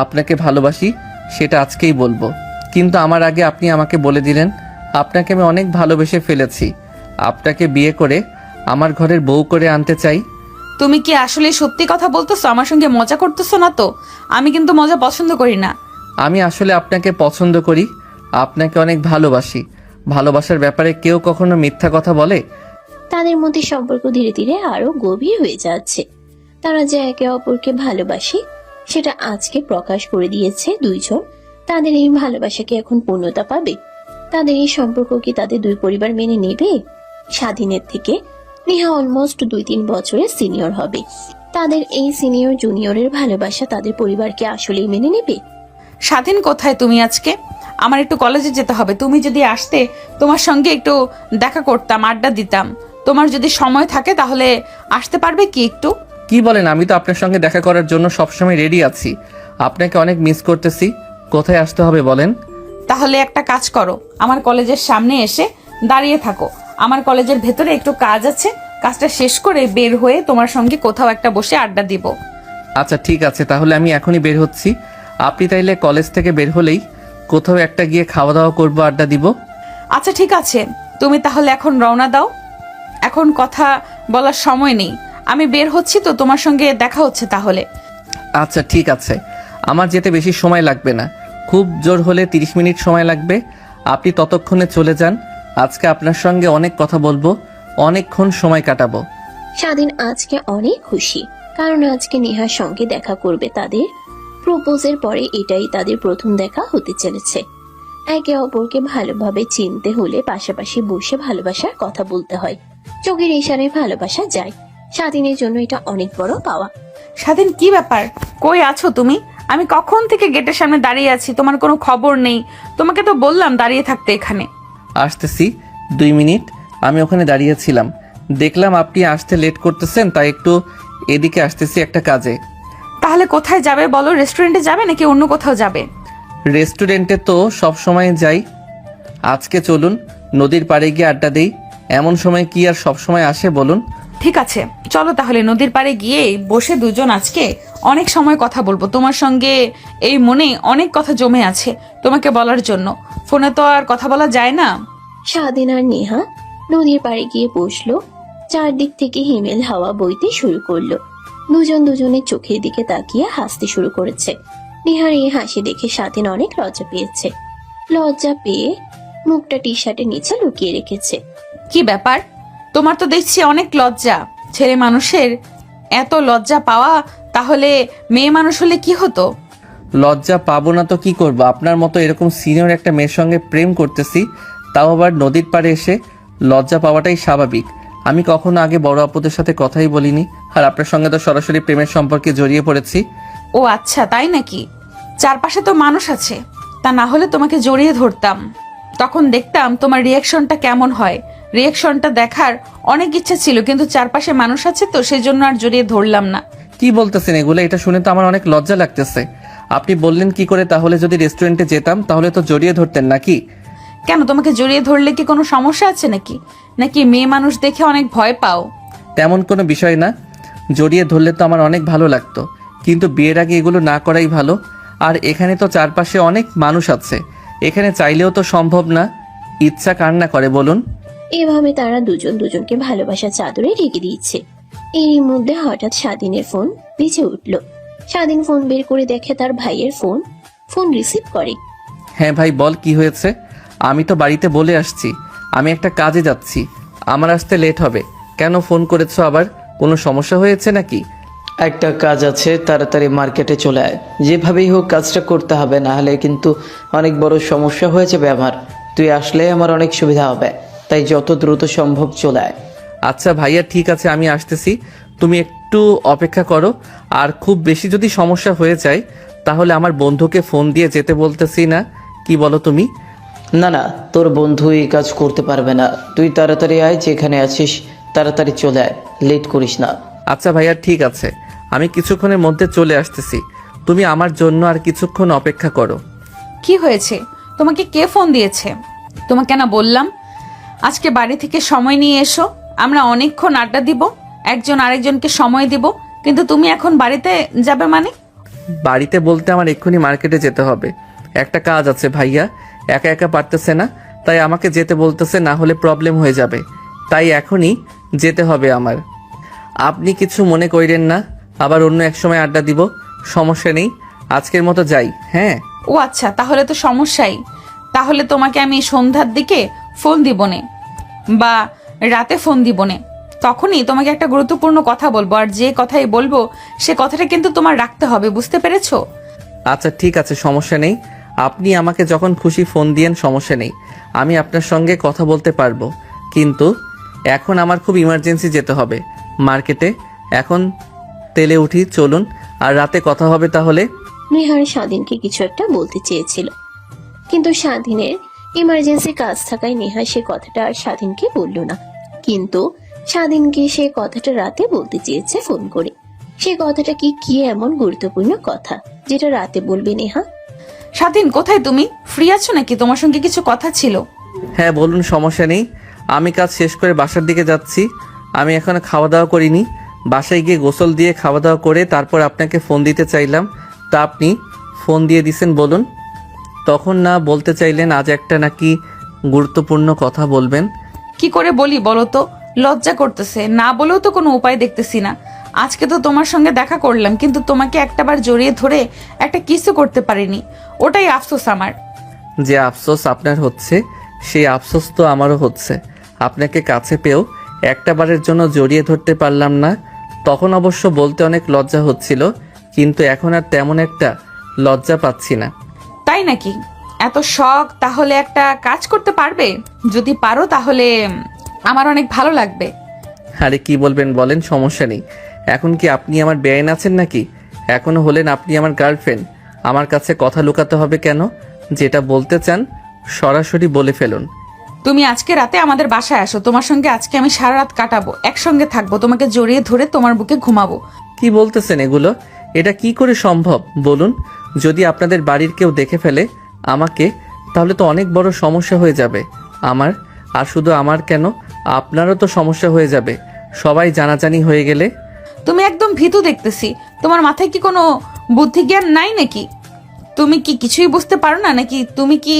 আপনাকে ভালোবাসি সেটা আজকেই বলবো, কিন্তু আমার আগে আপনি আমাকে বলে দিলেন আপনাকে আমি অনেক ভালোবেসে ফেলেছি। আপনাকে বিয়ে করে আমার ঘরের বউ করে আনতে চাই। তুমি কি আসলে সত্যি কথা বলতেছো? আমার সঙ্গে মজা করতেছো না তো? আমি কিন্তু মজা পছন্দ করি না। আমি আসলে আপনাকে পছন্দ করি, আপনাকে অনেক ভালোবাসি। ভালোবাসার ব্যাপারে কেউ কখনো মিথ্যা কথা বলে? তাদের মধ্যে সম্পর্ক ধীরে ধীরে আরো গভীর হয়ে যাচ্ছে। তারা যে একে অপরকে ভালোবাসে সেটা আজকে প্রকাশ করে দিয়েছে দুইজন। তাদের এই ভালোবাসাকে এখন পূর্ণতা পাবে? তাদের এই সম্পর্ক কি তাদের দুই পরিবার মেনে নেবে? স্বাধীনের থেকে নেহা অলমোস্ট 2-3 বছরের সিনিয়র হবে। তাদের এই সিনিয়র জুনিয়রের ভালোবাসা তাদের পরিবারকে আসলেই মেনে নেবে? স্বাধীন কোথায় তুমি আজকে? আমার একটু কলেজে যেতে হবে। তুমি যদি আসতে তোমার সঙ্গে একটু দেখা করতাম, আড্ডা দিতাম। তোমার যদি সময় থাকে তাহলে আসতে পারবে কি একটু? কি বলেন? আমি তো আপনার সঙ্গে দেখা করার জন্য সবসময় রেডি আছি। আপনাকে অনেক মিস করতেছি। কোথায় আসতে হবে বলেন? তাহলে একটা কাজ করো, আমার কলেজের সামনে এসে দাঁড়িয়ে থাকো। আমার কলেজের ভেতরে একটু কাজ আছে, কাজটা শেষ করে বের হয়ে তোমার সঙ্গে কোথাও একটা বসে আড্ডা দিব। আচ্ছা ঠিক আছে, তাহলে আমি এখনই বের হচ্ছি। আপনি তাইলে কলেজ থেকে বের হলেই কোথাও একটা গিয়ে খাওয়া দাওয়া করবো, আড্ডা দিব। আচ্ছা ঠিক আছে, তুমি তাহলে এখন রওনা দাও। এখন কথা বলার সময় নেই, আমি বের হচ্ছি তো, তোমার সঙ্গে দেখা হচ্ছে তাহলে। আচ্ছা ঠিক আছে, আমার যেতে বেশি সময় লাগবে না, খুব জোর হলে 30 মিনিট সময় লাগবে। আপনি ততক্ষণে চলে যান। আজকে আপনার সঙ্গে অনেক কথা বলবো, অনেকক্ষণ সময় কাটাবো। স্বাধীন আজকে অনেক খুশি, কারণ আজকে নেহার সঙ্গে দেখা করবে তাদের। প্রপোজের পরে এটাই তাদের প্রথম দেখা হতে চলেছে। একে অপরকে ভালোভাবে চিনতে হলে পাশাপাশি বসে ভালোবাসার কথা বলতে হয়। চোখের ইশারায় ভালোবাসা যায়। স্বাধীনের জন্য এটা অনেক বড় পাওয়া। স্বাধীন, কি ব্যাপার? কই আছো তুমি? আমি কখন থেকে গেটের সামনে দাঁড়িয়ে আছি, তোমার কোনো খবর নেই। তোমাকে তো বললাম দাঁড়িয়ে থাকতে এখানে। আসতেছি, 2 মিনিট। আমি ওখানে দাঁড়িয়েছিলাম, দেখলাম আপনি আসতে লেট করতেছেন, তাই একটু এদিকে আসতেছি একটা কাজে। তাহলে কোথায় যাবে বলো? রেস্টুরেন্টে যাবে নাকি অন্য কোথাও যাবে? রেস্টুরেন্টে তো সব সময় যাই, আজকে চলুন নদীর পাড়ে গিয়ে আড্ডা দেই। এমন সময় কি আর সব সময় আসে বলুন? ঠিক আছে, চলো তাহলে নদীর পাড়ে গিয়ে বসে দুজন আজকে অনেক সময় কথা বলবো। তোমার সঙ্গে এই মনে অনেক কথা জমে আছে তোমাকে বলার জন্য, ফোনে তো আর কথা বলা যায় না। স্বাধীন আর নেহা নদীর পাড়ে গিয়ে বসলো। চারদিক থেকে হিমেল হাওয়া বইতে শুরু করলো। দুজন দুজনের চোখের দিকে তাকিয়ে হাসতে শুরু করেছে। নেহার এই হাসি দেখে স্বাধীন অনেক লজ্জা পেয়েছে। লজ্জা পেয়ে মুখটা টি শার্টের নিচে লুকিয়ে রেখেছে। কি ব্যাপার, তোমার তো দেখছি অনেক লজ্জা। ছেলে মানুষের এত লজ্জা পাওয়া, তাহলে মেয়ে মানুষ হলে কি হতো? লজ্জা পাবো না তো কি করবো? আপনার মতো এরকম সিনিয়র একটা মেয়ের সঙ্গে প্রেম করতেছি, তাও আবার নদীর পাড়ে এসে। লজ্জা পাওয়াটাই স্বাভাবিক। আমি কখনো আগে বড় আপুদের সাথে কথাই বলিনি, আর আপনার সঙ্গে তো সরাসরি প্রেমের সম্পর্কে জড়িয়ে পড়েছি। ও আচ্ছা, তাই নাকি? চারপাশে তো মানুষ আছে, তা না হলে তোমাকে জড়িয়ে ধরতাম, তখন দেখতাম তোমার রিয়াকশনটা কেমন হয়। রিয়াকশনটা দেখার অনেক ইচ্ছা ছিল, কিন্তু চারপাশে মানুষ আছে তো সেজন্য আর জড়িয়ে ধরলাম না। কি বলতেছেন এগুলো? এটা শুনে তো আমার অনেক লজ্জা লাগতেছে। আপনি বললেন কি করে? তাহলে যদি রেস্টুরেন্টে যেতাম তাহলে তো জড়িয়ে ধরতেন নাকি? কেন, তোমাকে জড়িয়ে ধরলে কি কোনো সমস্যা আছে নাকি? নাকি মেয়ে মানুষ দেখে অনেক ভয় পাও? তেমন কোনো বিষয় না, জড়িয়ে ধরলে তো আমার অনেক ভালো লাগতো, কিন্তু বিয়ের আগে এগুলো না করাই ভালো। আর এখানে তো চারপাশে অনেক মানুষ আছে, এখানে চাইলেও তো সম্ভব না। ইচ্ছা কার না করে বলুন? এভাবে তারা দুজন দুজনকে ভালোবাসার চাদরে ঢেকে দিয়েছে। এরই মধ্যে হঠাৎ স্বাধীনের ফোন বেজে উঠল। স্বাধীন ফোন বের করে দেখে তার ভাইয়ের ফোন। ফোন রিসিভ করে। হ্যাঁ ভাই বল, কি হয়েছে? আমি তো বাড়িতে বলে আসছি আমি একটা কাজে যাচ্ছি, আমার আসতে লেট হবে। কেন ফোন করেছো আবার? কোনো সমস্যা হয়েছে নাকি? একটা কাজ আছে, তাড়াতাড়ি মার্কেটে চলে আয়। যেভাবেই হোক কাজটা করতে হবে, না হলে কিন্তু অনেক বড় সমস্যা হয়ে যাবে আমার। তুই আসলে আমার অনেক সুবিধা হবে, তাই যত দ্রুত সম্ভব চলে আয়। আচ্ছা ভাইয়া ঠিক আছে, আমি আসতেছি, তুমি একটু অপেক্ষা করো। আর খুব বেশি যদি সমস্যা হয়ে যায় তাহলে আমার বন্ধুকে ফোন দিয়ে যেতে বলতেছি না, কি বলো তুমি? না না, তোর বন্ধু এই কাজ করতে পারবে না। তুই তাড়াতাড়ি আয়, যেখানে আছিস তাড়াতাড়ি চলে আয়, লেট করিস না। আচ্ছা ভাইয়া ঠিক আছে, আমি কিছুক্ষণের মধ্যে চলে আসতেছি, তুমি আমার জন্য আর কিছুক্ষণ অপেক্ষা করো। কি হয়েছে? তোমাকে কে ফোন দিয়েছে? তোমাকে না বললাম আজকে বাড়ি থেকে সময় নিয়ে এসো, আমরা অনেকক্ষণ আড্ডা দিব, একজন আরেকজনকে সময় দিব, কিন্তু তুমি এখন বাড়িতে যাবে মানে? বাড়িতে বলতে আমার এক্ষুনি মার্কেটে যেতে হবে, একটা কাজ আছে। ভাইয়া একা একা পারতেছে না, তাই আমাকে যেতে বলতেছে, না হলে প্রবলেম হয়ে যাবে, তাই এখনই যেতে হবে আমার। আপনি কিছু মনে করেন না, আবার অন্য এক সময় আড্ডা দিব, সমস্যা নেই, আজকের মতো যাই। হ্যাঁ ও আচ্ছা, তাহলে তো সমস্যাই। তাহলে তোমাকে আমি সন্ধ্যার দিকে ফোন দিবনে বা রাতে ফোন দিবনে, তখনই তোমাকে একটা গুরুত্বপূর্ণ কথা বলবো, আর যে কথাই বলবো সে কথাটা কিন্তু তোমার রাখতে হবে, বুঝতে পেরেছো? আচ্ছা ঠিক আছে, সমস্যা নেই, আপনি আমাকে যখন খুশি ফোন দিয়েন, সমস্যা নেই, আমি আপনার সঙ্গে কথা বলতে পারবো। কিন্তু এখন আমার খুব ইমার্জেন্সি যেতে হবে মার্কেটে, এখন তেলে উঠি, চলুন, আর রাতে কথা হবে তাহলে। নেহার স্বাধীনকে কিছু একটা বলতে চেয়েছিল, কিন্তু স্বাধীনের ইমার্জেন্সি কাজ থাকায় নেহা সে কথাটা আর স্বাধীনকে বলল না। কিন্তু স্বাধীনকে সে কথাটা রাতে বলতে চেয়েছে ফোন করে। সে কথাটা কি এমন গুরুত্বপূর্ণ কথা যেটা রাতে বলবে নেহা? স্বাধীন, কোথায় তুমি? ফ্রি আছো নাকি? তোমার সঙ্গে কিছু কথা ছিল। হ্যাঁ বলুন, সমস্যা নেই, আমি কাজ শেষ করে বাসার দিকে যাচ্ছি। আমি এখনো খাওয়া দাওয়া করিনি, বাসায় গিয়ে গোসল দিয়ে খাওয়া দাওয়া করে তারপর আপনাকে ফোন দিতে চাইলাম, তা আপনি ফোন দিয়ে দিছেন, বলুন। তখন না বলতে চাইলেন আজ একটা নাকি গুরুত্বপূর্ণ কথা বলবেন? কি করে বলি বলো তো, লজ্জা করতেছে, না বলেও তো কোনো উপায় দেখতেছি না। আজকে তো তোমার সঙ্গে দেখা করলাম, কিন্তু তোমাকে একটাবার জড়িয়ে ধরে একটা কিসও করতে পারিনি, ওটাই আফসোস আমার। যে আফসোস আপনার হচ্ছে সেই আফসোস তো আমারও হচ্ছে। আপনাকে কাছে পেয়েও একটা বারের জন্য জড়িয়ে ধরতে পারলাম না। তখন অবশ্য বলতে অনেক লজ্জা হচ্ছিল, কিন্তু এখন আর তেমন একটা লজ্জা পাচ্ছি না। তাই নাকি? এত শখ, তাহলে একটা কাজ করতে পারবে? যদি পারো তাহলে আমার অনেক ভালো লাগবে। আরে কি বলবেন বলেন, সমস্যা নেই। এখন কি আপনি আমার বেআইন আছেন নাকি? এখনো হলেন আপনি আমার গার্লফ্রেন্ড। আমার কাছে কথা লুকাতে হবে কেন? যেটা বলতে চান সরাসরি বলে ফেলুন। তুমি আজকে রাতে আমাদের বাসায় আসো, তোমার সঙ্গে আজকে আমি সারা রাত কাটাবো, একসঙ্গে থাকবো, তোমাকে জড়িয়ে ধরে তোমার বুকে ঘুমাবো। কি বলতেছেন এগুলো? এটা কি করে সম্ভব বলুন? যদি আপনাদের বাড়ির কেউ দেখে ফেলে আমাকে, তাহলে তো অনেক বড় সমস্যা হয়ে যাবে আমার। আর শুধু আমার কেন, আপনারও তো সমস্যা হয়ে যাবে সবাই জানাজানি হয়ে গেলে। তুমি একদম ভীতু দেখতেছি, তোমার মাথায় কি কোনো বুদ্ধি জ্ঞান নাই নাকি? তুমি কি কিছুই বুঝতে পারো না নাকি? তুমি কি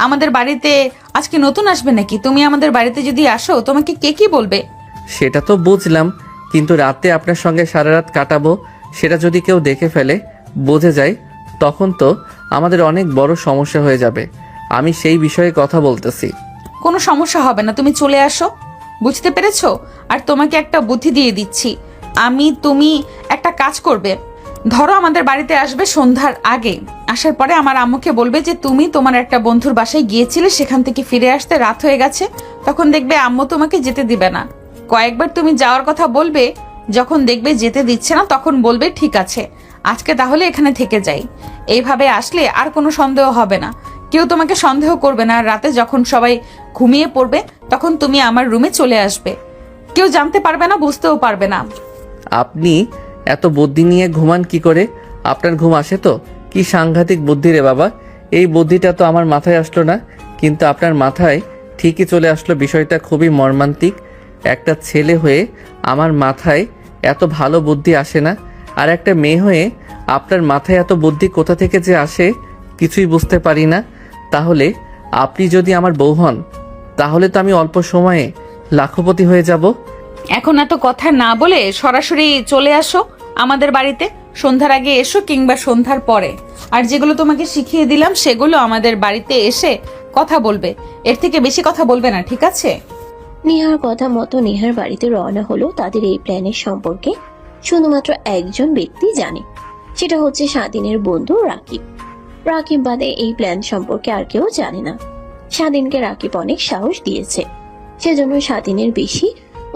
আমাদের বাড়িতে আজকে নতুন আসবে নাকি? তুমি আমাদের বাড়িতে যদি আসো তোমাকে কে কি বলবে? সেটা তো বুঝলাম, কিন্তু রাতে আপনার সঙ্গে সারা রাত কাটাবো, সেটা যদি কেউ দেখে ফেলে, বুঝে যায়, তখন তো আমাদের অনেক বড় সমস্যা হয়ে যাবে। আমি সেই বিষয়ে কথা বলতেছি। কোনো সমস্যা হবে না, তুমি চলে আসো, বুঝতে পেরেছো? আর তোমাকে একটা বুদ্ধি দিয়ে দিচ্ছি, তুমি একটা কাজ করবে। ধরো আমাদের বাড়িতে আসবে সন্ধ্যার আগে, আসার পরে আমার আম্মুকে বলবে যে তুমি তোমার একটা বন্ধুর বাসায় গিয়েছিলে, সেখান থেকে ফিরে আসতে রাত হয়ে গেছে। তখন দেখবে আম্মু তোমাকে যেতে দিবে না। কয়েকবার তুমি যাওয়ার কথা বলবে, যখন দেখবে যেতে দিচ্ছে না তখন বলবে ঠিক আছে আজকে তাহলে এখানে থেকে যাই। এইভাবে আসলে আর কোনো সন্দেহ হবে না, কেউ তোমাকে সন্দেহ করবে না। আর রাতে যখন সবাই ঘুমিয়ে পড়বে তখন তুমি আমার রুমে চলে আসবে, কেউ জানতে পারবে না, বুঝতেও পারবে না। আপনি এত বুদ্ধি নিয়ে ঘুমান কি করে? আপনার ঘুম আসে তো? কি সাংঘাতিক বুদ্ধি রে বাবা! এই বুদ্ধিটা তো আমার মাথায় আসলো না, কিন্তু আপনার মাথায় ঠিকই চলে আসলো। বিষয়টা খুবই মর্মান্তিক। একটা ছেলে হয়ে আমার মাথায় এত ভালো বুদ্ধি আসে না, আর একটা মেয়ে হয়ে আপনার মাথায় এত বুদ্ধি কোথা থেকে যে আসে কিছুই বুঝতে পারি না। তাহলে আপনি যদি আমার বউ হন, তাহলে তো আমি অল্প সময়ে লাখপতি হয়ে যাব। এখন এত কথা না বলে সরাসরি চলে আসো আমাদের বাড়িতে। সন্ধ্যার আগে এসো কিংবা সন্ধ্যার পরে। আর যেগুলো তোমাকে শিখিয়ে দিলাম সেগুলো আমাদের বাড়িতে এসে কথা বলবে, এর থেকে বেশি কথা বলবে না, ঠিক আছে? নেহার কথা মতো নেহার বাড়িতে রওনা হলো। তাদের এই প্ল্যানের সম্পর্কে শুধুমাত্র একজন ব্যক্তি জানে, সেটা হচ্ছে স্বাধীনের বন্ধু রাকিব। রাকিব বাদে এই প্ল্যান সম্পর্কে আর কেউ জানে না। স্বাধীনকে রাকিব অনেক সাহস দিয়েছে, সেজন্য স্বাধীনের বেশি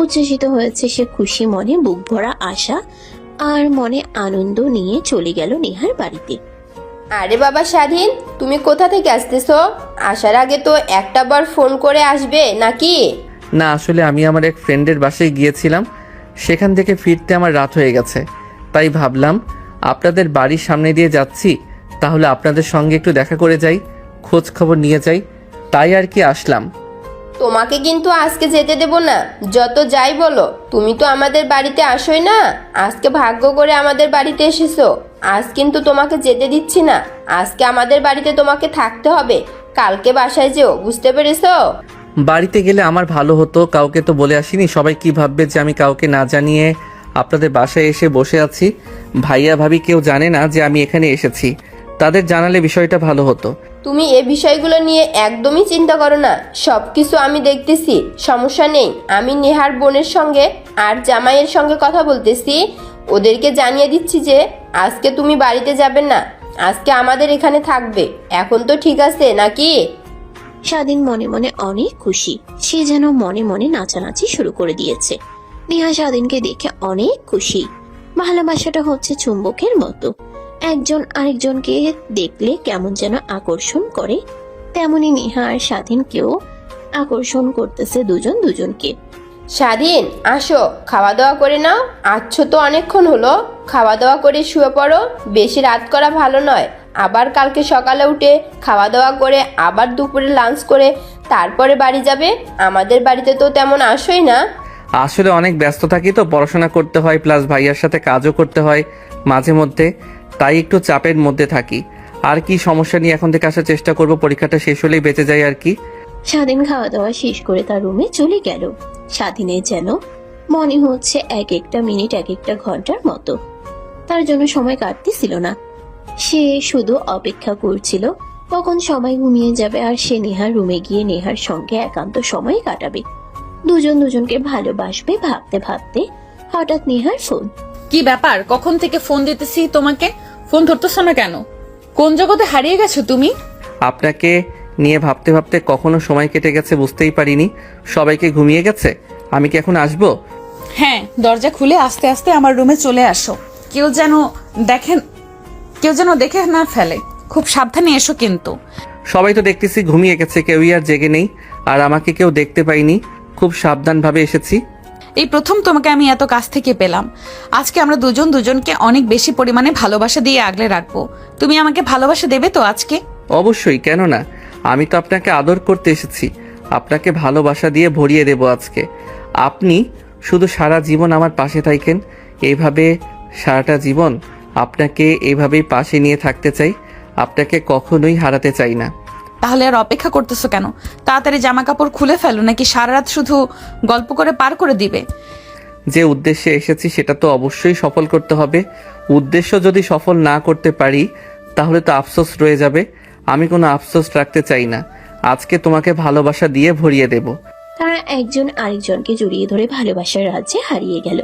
উচ্ছ্বসিত হয়েছে। সে খুশি মনে, বুক ভরা আশা আর মনে আনন্দ নিয়ে চলে গেল নেহার বাড়িতে। আরে বাবা স্বাধীন, তুমি কোথা থেকে আসতেছো? আসার আগে তো একটা বার ফোন করে আসবে নাকি? না, আসলে আমি আমার এক ফ্রেন্ডের বাসায় গিয়েছিলাম, সেখান থেকে ফিরতে আমার রাত হয়ে গেছে। তাই ভাবলাম আপনাদের বাড়ির সামনে দিয়ে যাচ্ছি, তাহলে আপনাদের সঙ্গে একটু দেখা করে যাই, খোঁজ খবর নিয়ে যাই, তাই আর কি আসলাম। তোমাকে কিন্তু আজকে যেতে দেব না, যত যাই বলো। তুমি তো আমাদের বাড়িতে আসোই না, আজকে ভাগ্য করে আমাদের বাড়িতে এসেছো। আজ কিন্তু তোমাকে যেতে দিচ্ছি না, আজকে আমাদের বাড়িতে তোমাকে থাকতে হবে। কালকে বাসায় যেও, বুঝতে পেরেছো? বাড়িতে গেলে আমার ভালো হতো, কাউকে তো বলে আসিনি। সবাই কি ভাববে যে আমি কাউকে না জানিয়ে আপনাদের বাসায় এসে বসে আছি। ভাইয়া ভাবি কেউ জানে না যে আমি এখানে এসেছি, তাদের জানালে বিষয়টা ভালো হতো। তুমি এ বিষয়গুলো নিয়ে একদমই চিন্তা করো না, সব কিছু আমি দেখতেছি, সমস্যা নেই। আমি নেহার বোনের সঙ্গে আর জামাইয়ের সঙ্গে কথা বলতেছি, ওদেরকে জানিয়ে দিচ্ছি যে আজকে তুমি বাড়িতে যাবে না, আজকে আমাদের এখানে থাকবে। এখন তো ঠিক আছে নাকি? স্বাধীন মনে মনে অনেক খুশি, সে যেন মনে মনে নাচানাচি শুরু করে দিয়েছে। নেহা স্বাধীনকে দেখে অনেক খুশি। ভালোবাসাটা হচ্ছে চুম্বকের মতো, একজন আরেকজনকে দেখলে কেমন যেন আকর্ষণ করে, তেমনি নেহা আর স্বাধীনকেও আকর্ষণ করতেছে দুজন দুজনকে। স্বাধীন আসো, খাওয়া দাওয়া করে নাও। আচ্ছা তো অনেকক্ষণ হলো, খাওয়া দাওয়া করে শুয়ে পড়ো, বেশি রাত করা ভালো নয়। আবার কালকে সকালে উঠে খাওয়া দাওয়া করে আবার দুপুরে লাঞ্চ করে তারপরে বাড়ি যাবে। আমাদের বাড়িতে তো তেমন আসোই না। আসলে অনেক ব্যস্ত থাকি তো, পড়াশোনা করতে হয়, প্লাস ভাইয়ার সাথে কাজও করতে হয় মাঝে মধ্যে, তাই একটু চাপের মধ্যে থাকি। আর কি সমস্যা নিয়ে এখন থেকে আসার চেষ্টা করব, পরীক্ষাটা শেষ হলেই বেঁচে যাই আর কি। স্বাধীন খাওয়া দাওয়া শেষ করে তার রুমে চলে গেল। স্বাধীনের যেন মনে হচ্ছে এক একটা মিনিট এক একটা ঘন্টার মতো। তার জন্য সময় কাটতেছিল না। সে শুধু অপেক্ষা করছিল কখন সময় ঘুমিয়ে যাবে আর সে নেহার রুমে গিয়ে নেহার সঙ্গে একান্ত সময় কাটাবে, দুজন দুজনকে ভালোবাসবে। ভাবতে ভাবতে হঠাৎ নেহার ফোন। কি ব্যাপার, কখন থেকে ফোন দিতেছি তোমাকে, ফোন ধরতেছো না কেন? কোন জগতে হারিয়ে গেছো তুমি? আপনাকে নিয়ে ভাবতে ভাবতে কখনো সময় কেটে গেছে বুঝতেই পারিনি। সবাইকে ঘুমিয়ে গেছে, আমি কি এখন আসবো? হ্যাঁ, দরজা খুলে আস্তে আস্তে আমার রুমে চলে আসো। কেউ যেন দেখে না ফেলে। খুব সাবধানে এসো কিন্তু। সবাই তো দেখতেছি ঘুমিয়ে গেছে, কেউই আর জেগে নেই, আর আমাকে কেউ দেখতে পাইনি। খুব সাবধানভাবে এসেছি। এই প্রথম তোমাকে আমি এত কাছ থেকে পেলাম। আজকে আমরা দুজন দুজনকে অনেক বেশি পরিমাণে ভালোবাসা দিয়ে আগলে রাখবো। তুমি আমাকে ভালোবাসা দেবে তো আজকে? অবশ্যই, কেন না। আমি তো আপনাকে আদর করতে এসেছি, আপনাকে ভালোবাসা দিয়ে ভরিয়ে দেব আজকে। আপনি শুধু সারা জীবন আমার পাশে থাকেন, এইভাবে সারাটা জীবন আপনাকে এইভাবেই পাশে নিয়ে থাকতে চাই। আপনাকে কখনোই হারাতে চাই না। তাহলে আর অপেক্ষা করতেছো কেন? তাড়াতাড়ি জামা কাপড় খুলে ফেলো, নাকি সারা রাত শুধু গল্প করে পার করে দিবে? যে উদ্দেশ্যে এসেছি সেটা তো অবশ্যই সফল করতে হবে। উদ্দেশ্য যদি সফল না করতে পারি তাহলে তো আফসোস রয়ে যাবে। আমি কোনো আফসোস রাখতে চাই না। আজকে তোমাকে ভালোবাসা দিয়ে ভরিয়ে দেব। তারা একজন আরেকজনকে জড়িয়ে ধরে ভালোবাসার রাজ্যে হারিয়ে গেল।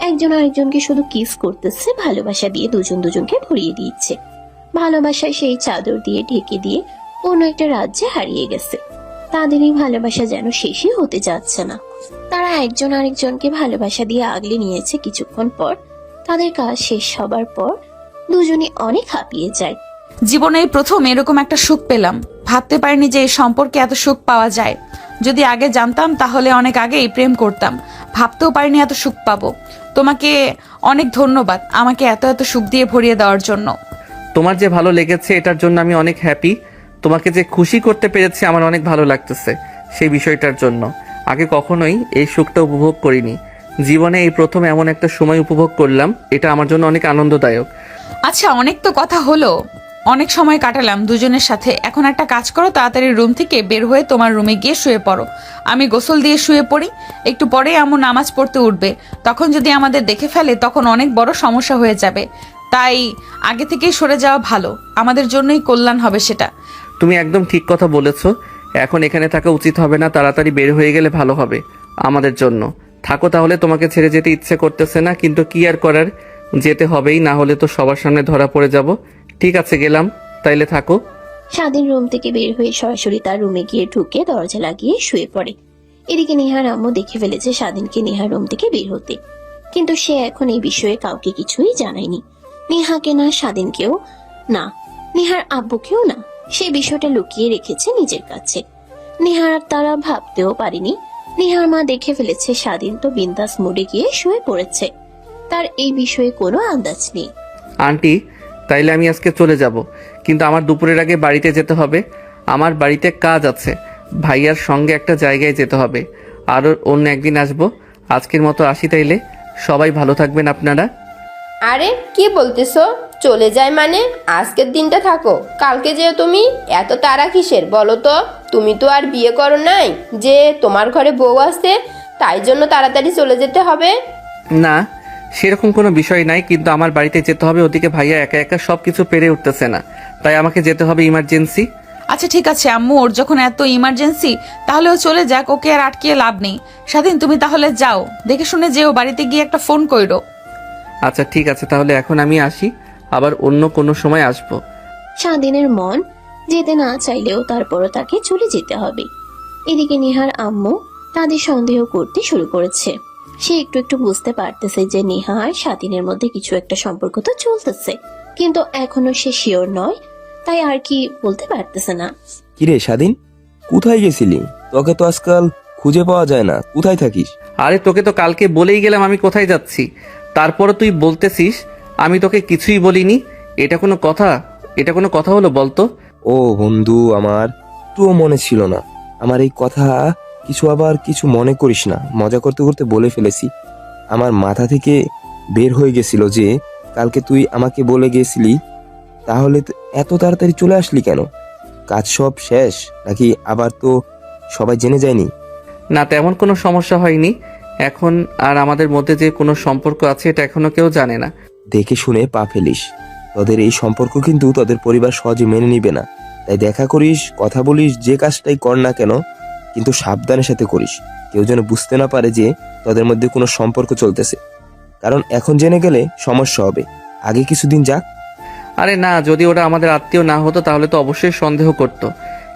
একজন আরেকজনকে শুধু কিস করতেছে, ভালোবাসা দিয়ে দুজন দুজনকে ভরিয়ে দিচ্ছে। ভালোবাসায় সেই চাদর দিয়ে ঢেকে দিয়ে অন্য একটা রাজ্যে হারিয়ে গেছে। তাদের এই ভালোবাসা যেন শেষই হতে যাচ্ছে না। তারা একজন আরেকজনকে ভালোবাসা দিয়ে আগলে নিয়েছে। কিছুক্ষণ পর তাদের কাজ শেষ হবার পর দুজনই অনেক হাঁপিয়ে যায়। জীবনে এই প্রথম এরকম একটা সুখ পেলাম। ভাবতে পারিনি যে এই সম্পর্কে এত সুখ পাওয়া যায়। যদি আগে জানতাম তাহলে অনেক আগেই প্রেম করতাম। ভাবতেও পারিনি এত সুখ পাবো। তোমাকে অনেক ধন্যবাদ আমাকে এত এত সুখ দিয়ে ভরিয়ে দেওয়ার জন্য। তোমার যে ভালো লেগেছে এটার জন্য আমি অনেক হ্যাপি। তোমাকে যে খুশি করতে পেরেছি আমার অনেক ভালো লাগতেছে সেই বিষয়টার জন্য। আগে কখনোই এই সুখটা উপভোগ করিনি। জীবনে এই প্রথম এমন একটা সময় উপভোগ করলাম, এটা আমার জন্য অনেক আনন্দদায়ক। আচ্ছা, অনেক তো কথা হলো, অনেক সময় কাটালাম দুজনের সাথে। এখন একটা কাজ করো, তাড়াতাড়ি রুম থেকে বের হয়ে তোমার রুমে গিয়ে শুয়ে পড়ো। আমি গোসল দিয়ে শুয়ে পড়ি। একটু পরে আম্মু নামাজ পড়তে উঠবে। তখন যদি আমাদের দেখে ফেলে তখন অনেক বড় সমস্যা হয়ে যাবে। তাই আগে থেকেই সরে যাওয়া ভালো, আমাদের জন্যই কল্যাণ হবে সেটা। তুমি একদম ঠিক কথা বলেছো। এখন এখানে থাকা উচিত হবে না, তাড়াতাড়ি বের হয়ে গেলে ভালো হবে আমাদের জন্য। থাকো তাহলে, তোমাকে ছেড়ে যেতে ইচ্ছে করতেছে না, কিন্তু কি আর করার, যেতে হবেই, না হলে তো সবার সামনে ধরা পড়ে যাব। ঠিক আছে, গেলাম, তাইলে থাকো। স্বাধীন রুম থেকে বের হয়ে সরাসরি তার রুমে গিয়ে ঢুকে দরজা লাগিয়ে শুয়ে পড়ে। এদিকে নেহার আম্মু দেখে ফেলেছে স্বাধীনকে নেহার রুম থেকে বের হতে, কিন্তু সে এখন এই বিষয়ে কাউকে কিছুই জানায়নি। নেহাকে না, স্বাধীনকেও না, নেহার আব্বুকেও না। সে বিষয়টা লুকিয়ে রেখেছে নিজের কাছে। নেহার তারা ভাবতেও পারেনি নেহার মা দেখে ফেলেছে স্বাধীন তো বিন্দাস মুডে গিয়ে শুয়ে পড়েছে। তার এই বিষয়ে কোনো আন্দাজ নেই। আন্টি, তাইলে আমি আজকে চলে যাব, কিন্তু আমার দুপুরের আগে বাড়িতে যেতে হবে। আমার বাড়িতে কাজ আছে, ভাইয়ার সঙ্গে একটা জায়গায় যেতে হবে। আরও অন্য একদিন আসবো। আজকের মতো আসি তাইলে। সবাই ভালো থাকবেন আপনারা। আরে কি বলতেছো? চলে যায় মানে? আজকের দিনটা থাকো, কালকে যেও তুমি। এত তাড়া কিসের বলো তো? তুমি তো আর বিয়ে করো নাই যে তোমার ঘরে বউ আছে তাই জন্য তাড়াতাড়ি চলে যেতে হবে? না, সেরকম কোনো বিষয় নাই, কিন্তু আমার বাড়িতে যেতে হবে। ওদিকে ভাইয়া একা একা সব কিছু পেরে উঠতেছে না, তাই আমাকে যেতে হবে ইমার্জেন্সি। আচ্ছা ঠিক আছে আম্মু, ওর যখন এত ইমার্জেন্সি তাহলে ও চলে যাক, ওকে আর আটকিয়ে লাভ নেই। স্বাধীন তুমি তাহলে যাও, দেখে শুনে যেও, বাড়িতে গিয়ে একটা ফোন কইরো। আচ্ছা ঠিক আছে, তাহলে এখন আমি আসি, আবার অন্য কোনো সময় আসবো। স্বাধীনের মন যেতে না চাইলেও তারপরও তাকে চলে যেতে হবে। এদিকে নেহার আম্মু তাদের সন্দেহ করতে শুরু করেছে। সে একটু একটু বুঝতে পারতেছে যে নেহা আর স্বাধীনের মধ্যে কিছু একটা সম্পর্ক তো চলতেছে, কিন্তু এখনো সে শিওর নয়, তাই আর কি বলতে পারতেছে না। কিরে স্বাধীন, কোথায় গেছিলি? তোকে তো আজকাল খুঁজে পাওয়া যায় না, কোথায় থাকিস? আরে তোকে তো কালকে বলেই গেলাম আমি কোথায় যাচ্ছি, তারপরও তুই বলতেছিস আমি তোকে কিছুই বলিনি। এটা কোনো কথা? এটা কোনো কথা হলো বলতো? ও বন্ধু আমার, একটুও মনে ছিল না। আমার এই কথা কিছু মনে করিস না, মজা করতে করতে বলে ফেলেছি। আমার মাথা থেকে বের হয়ে গেছিল যে কালকে তুই আমাকে বলে গেছিলি তাহলে তো এত তাড়াতাড়ি চলে আসলি কেন? কাজ সব শেষ নাকি আবার তো সবাই জেনে যায়নি? না, তেমন কোনো সমস্যা হয়নি। এখন আর আমাদের মধ্যে যে কোনো সম্পর্ক আছে এটা এখনো কেউ জানে না। দেখে শুনে পা ফেলিস। তোদের এই সম্পর্ক কিন্তু তোদের পরিবার সহজে মেনে নিবে না। তাই দেখা করিস, কথা বলিস, যে কাজটাই কর না কেন কিন্তু সাবধানের সাথে করিস। কেউ যেন বুঝতে না পারে যে তোদের মধ্যে কোনো সম্পর্ক চলতেছে, কারণ এখন জেনে গেলে সমস্যা হবে। আগে কিছুদিন যাক। আরে না, যদি ওরা আমাদের আত্মীয় না হতো তাহলে তো অবশ্যই সন্দেহ করতো,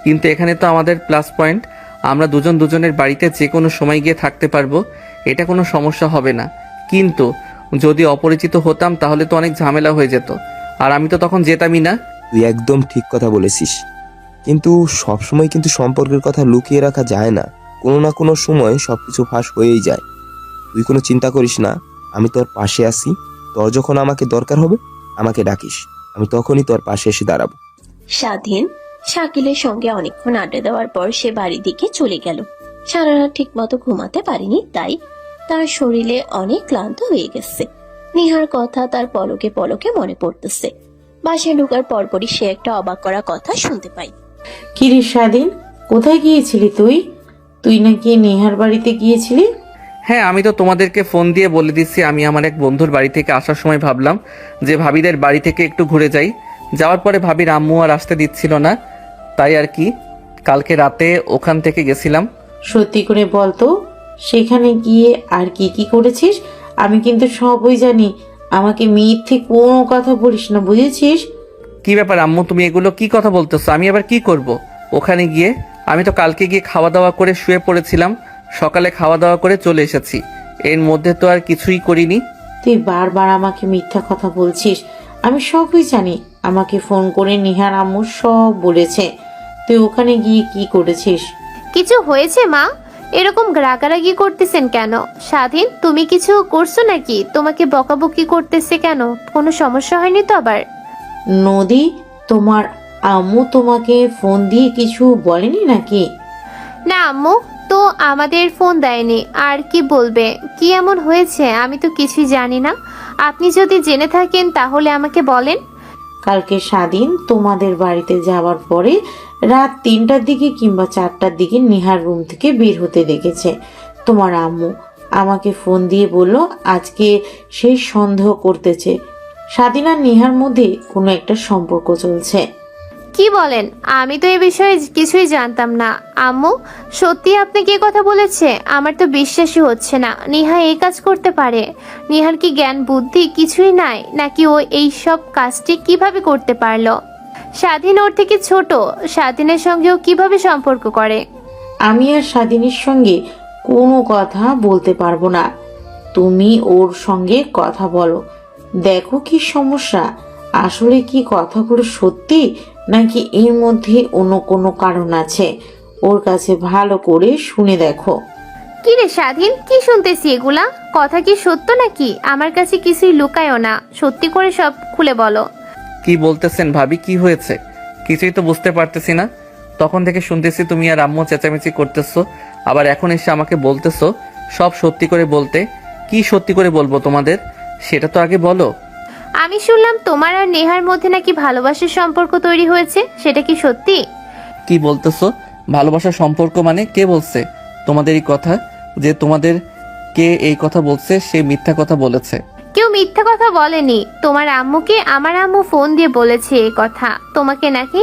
কিন্তু এখানে তো আমাদের প্লাস পয়েন্ট, আমরা দুজন দুজনের বাড়িতে যে কোনো সময় গিয়ে থাকতে পারবো, এটা কোনো সমস্যা হবে না। কিন্তু যদি অপরিচিত হতাম তাহলে তো অনেক ঝামেলা হয়ে যেত, আর আমি তো তখন যেতামই না। তুই একদম ঠিক কথা বলেছিস, কিন্তু সবসময় কিন্তু সম্পর্কের কথা লুকিয়ে রাখা যায় না। কোনো না কোনো সময় সবকিছু ফাঁস হয়েই যায়। তুই কোনো চিন্তা করিস না, আমি তোর পাশে আছি। তোর যখন আমাকে দরকার হবে আমাকে ডাকিস, আমি তখনই তোর পাশে এসে দাঁড়াবো। স্বাধীন শাকিলের সঙ্গে অনেকক্ষণ আড্ডা দেওয়ার পর সে বাড়ির দিকে চলে গেল। সারা রাত ঠিক মতো ঘুমাতে পারেনি, তাই তার শরীরে অনেক ক্লান্ত হয়ে গেছে। নিহার কথা তার পলকে পলকে মনে পড়তেছে। বাসায় ঢোকার পরপরই সে একটা অবাক করা কথা শুনতে পায়। কিরে স্বাধীন, কোথায় গিয়েছিলি তুই? তুই নাকি নেহার বাড়িতে গিয়েছিলি? হ্যাঁ, আমি তো তোমাদেরকে ফোন দিয়ে বলে দিচ্ছি আমি আমার এক বন্ধুর বাড়ি থেকে আসার সময় ভাবলাম যে ভাবিদের বাড়ি থেকে একটু ঘুরে যাই। যাওয়ার পরে ভাবির আম্মু আর আসতে দিচ্ছিল না, তাই আর কি কালকে রাতে ওখান থেকে গেছিলাম। সত্যি করে বলতো, সেখানে গিয়ে আর কি কি করেছিস? আমি কিন্তু সবই জানি, আমাকে মিথ্যে কোনো কথা বলিস না, বুঝেছিস? কি ব্যাপার আম্মু, তুমি এগুলো কি কথা বলতেছো? আমি আবার কি করব ওখানে গিয়ে? আমি তো কালকে গিয়ে খাওয়া দাওয়া করে শুয়ে পড়েছিলাম, সকালে খাওয়া দাওয়া করে চলে এসেছি, এর মধ্যে তো আর কিছুই করিনি। তুই বারবার আমাকে মিথ্যা কথা বলছিস, আমি সবই জানি। আমাকে ফোন করে নিহার আম্মু সব বলেছে। তুই ওখানে গিয়ে কি করেছিস? কিছু হয়েছে মা? এরকম রাগারাগি করতেছেন কেন? স্বাধীন, তুমি কিছু করছো নাকি? তোমাকে বকাবকি করতেছে কেন? কোনো সমস্যা হয়নি তো আবার? নদী, তোমার আম্মু তোমাকে ফোন দিয়ে কিছু বলেনি নাকি? না আম্মু তো আমাদের ফোন দেয়নি, আর কি বলবে? কি এমন হয়েছে আমি তো কিছুই জানি না। আপনি যদি জেনে থাকেন তাহলে আমাকে বলেন। কালকে স্বাধীন তোমাদের বাড়িতে যাওয়ার পরে রাত 3টার দিকে কিংবা 4টার দিকে নেহার রুম থেকে বের হতে দেখেছে তোমার আম্মু। আমাকে ফোন দিয়ে বলল আজকে সেই সন্দেহ করতেছে স্বাধীন আর নেহার মধ্যে কোনো একটা সম্পর্ক চলছে। কি বলেন? আমি তো এ বিষয়ে কিছুই জানতাম না। আম্মু, সত্যি আপনাকে এ কথা বলেছে? আমার তো বিশ্বাসই হচ্ছে না নেহা এই কাজ করতে পারে। নেহার কি জ্ঞান বুদ্ধি কিছুই নাই নাকি? ও এই সব কাজটি কিভাবে করতে পারলো? স্বাধীন ওর থেকে ছোট, স্বাধীনের সঙ্গেও কিভাবে সম্পর্ক করে? আমি আর স্বাধীনের সঙ্গে কোনো কথা বলতে পারবো না। তুমি ওর সঙ্গে কথা বলো, দেখো কি সমস্যা। আসলে কি কথাগুলো সত্যি নাকি এর মধ্যে অন্য কোনো কারণ আছে? ওর কাছে ভালো করে শুনে দেখো। কি রে স্বাধীন, কি শুনতেছি এগুলা? কথা কি সত্য নাকি? আমার কাছে কিছুই লুকায়ও না, সত্যি করে সব খুলে বলো। কি বলতেছেন ভাবি, কি হয়েছে? কিছুই তো বুঝতে পারতেছি না। তখন থেকে শুনতেছি তুমি আর আম্মু চেঁচামেচি করতেছো, আবার এখন এসে আমাকে বলতেছো সব সত্যি করে বলতে। কি সত্যি করে বলবো তোমাদের, সেটা তো আগে বলো। আমি শুনলাম তোমার আর নেহার মধ্যে নাকি ভালোবাসার সম্পর্ক তৈরি হয়েছে, সেটা কি সত্যি? কি বলতেছো? ভালোবাসার সম্পর্ক মানে? কে বলছে তোমাদের এই কথা? যে তোমাদের কে এই কথা বলছে সে মিথ্যা কথা বলেছে। কেউ মিথ্যা কথা বলেনি। তোমার আম্মুকে আমার আম্মু ফোন দিয়ে বলেছে এই কথা। তোমাকে নাকি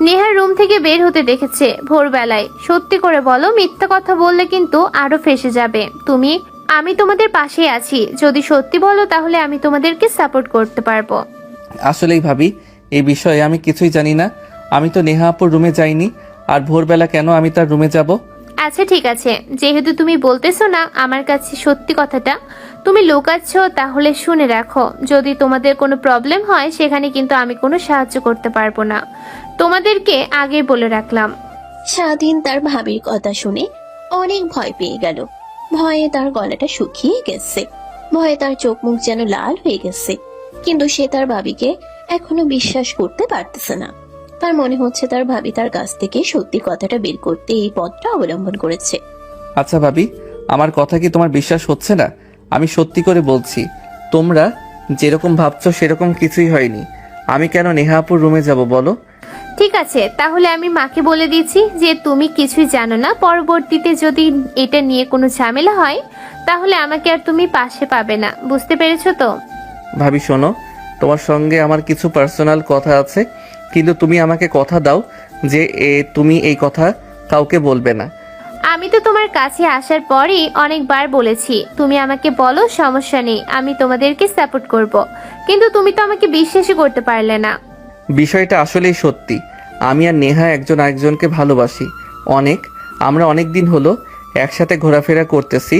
নেহার রুম থেকে বের হতে দেখেছে ভোরবেলায়। সত্যি করে বলো, মিথ্যা কথা বললে কিন্তু আরো ফেঁসে যাবে তুমি। আমি তোমাদের পাশে আছি, যদি সত্যি বলো তাহলে আমি তোমাদেরকে সাপোর্ট করতে পারবো। আসলেই ভাবি, এই বিষয়ে আমি কিছুই জানি না। আমি তো নেহা আপুর রুমে যাইনি, আর ভোরবেলা কেন আমি তার রুমে যাব? আচ্ছা ঠিক আছে, যেহেতু তুমি বলতেছো না আমার কাছে সত্যি কথাটা, তুমি লুকাচ্ছ, তাহলে শুনে রাখো। যদি তোমাদের কোনো প্রবলেম হয় সেখানে কিন্তু আমি কোনো সাহায্য করতে পারবো না, তোমাদেরকে আগে বলে রাখলাম। স্বাধীন তার ভাবির কথা শুনে অনেক ভয় পেয়ে গেল। ভয়ে তার গলাটা শুকিয়ে গেছে, ভয়ে তার চোখ মুখ যেন লাল হয়ে গেছে। কিন্তু সে তার ভাবিকে এখনো বিশ্বাস করতে পারতেছে না। তার মনে হচ্ছে তার ভাবি তার কাছ থেকে সত্যি কথাটা বের করতে এই পথটা অবলম্বন করেছে। আচ্ছা ভাবি, আমার কথা কি তোমার বিশ্বাস হচ্ছে না? আমি সত্যি করে বলছি, তোমরা যেরকম ভাবছো সেরকম কিছুই হয়নি। আমি কেন নেহা আপুর রুমে যাব বলো? ঠিক আছে, তাহলে আমি মাকে বলে দিচ্ছি যে তুমি কিছুই জানো না। পরবর্তীতে যদি এটা নিয়ে কোনো ঝামেলা হয় তাহলে আমাকে আর তুমি পাশে পাবে না। বুঝতে পেরেছো তো? ভাবি শোনো, তোমার সঙ্গে আমার কিছু পার্সোনাল কথা আছে, কিন্তু তুমি আমাকে কথা দাও যে তুমি এই কথা কাউকে বলবে না। আমি তো তোমার কাছে আসার পরই অনেকবার বলেছি, তুমি আমাকে বলো, সমস্যা নেই, আমি তোমাদেরকে সাপোর্ট করব। কিন্তু তুমি তো আমাকে বিশ্বাসই করতে পারলে না। বিষয়টা আসলেই সত্যি, আমি আর নেহা একজন আরেকজনকে ভালোবাসি অনেক। আমরা অনেক দিন হলো একসাথে ঘোরাফেরা করতেছি,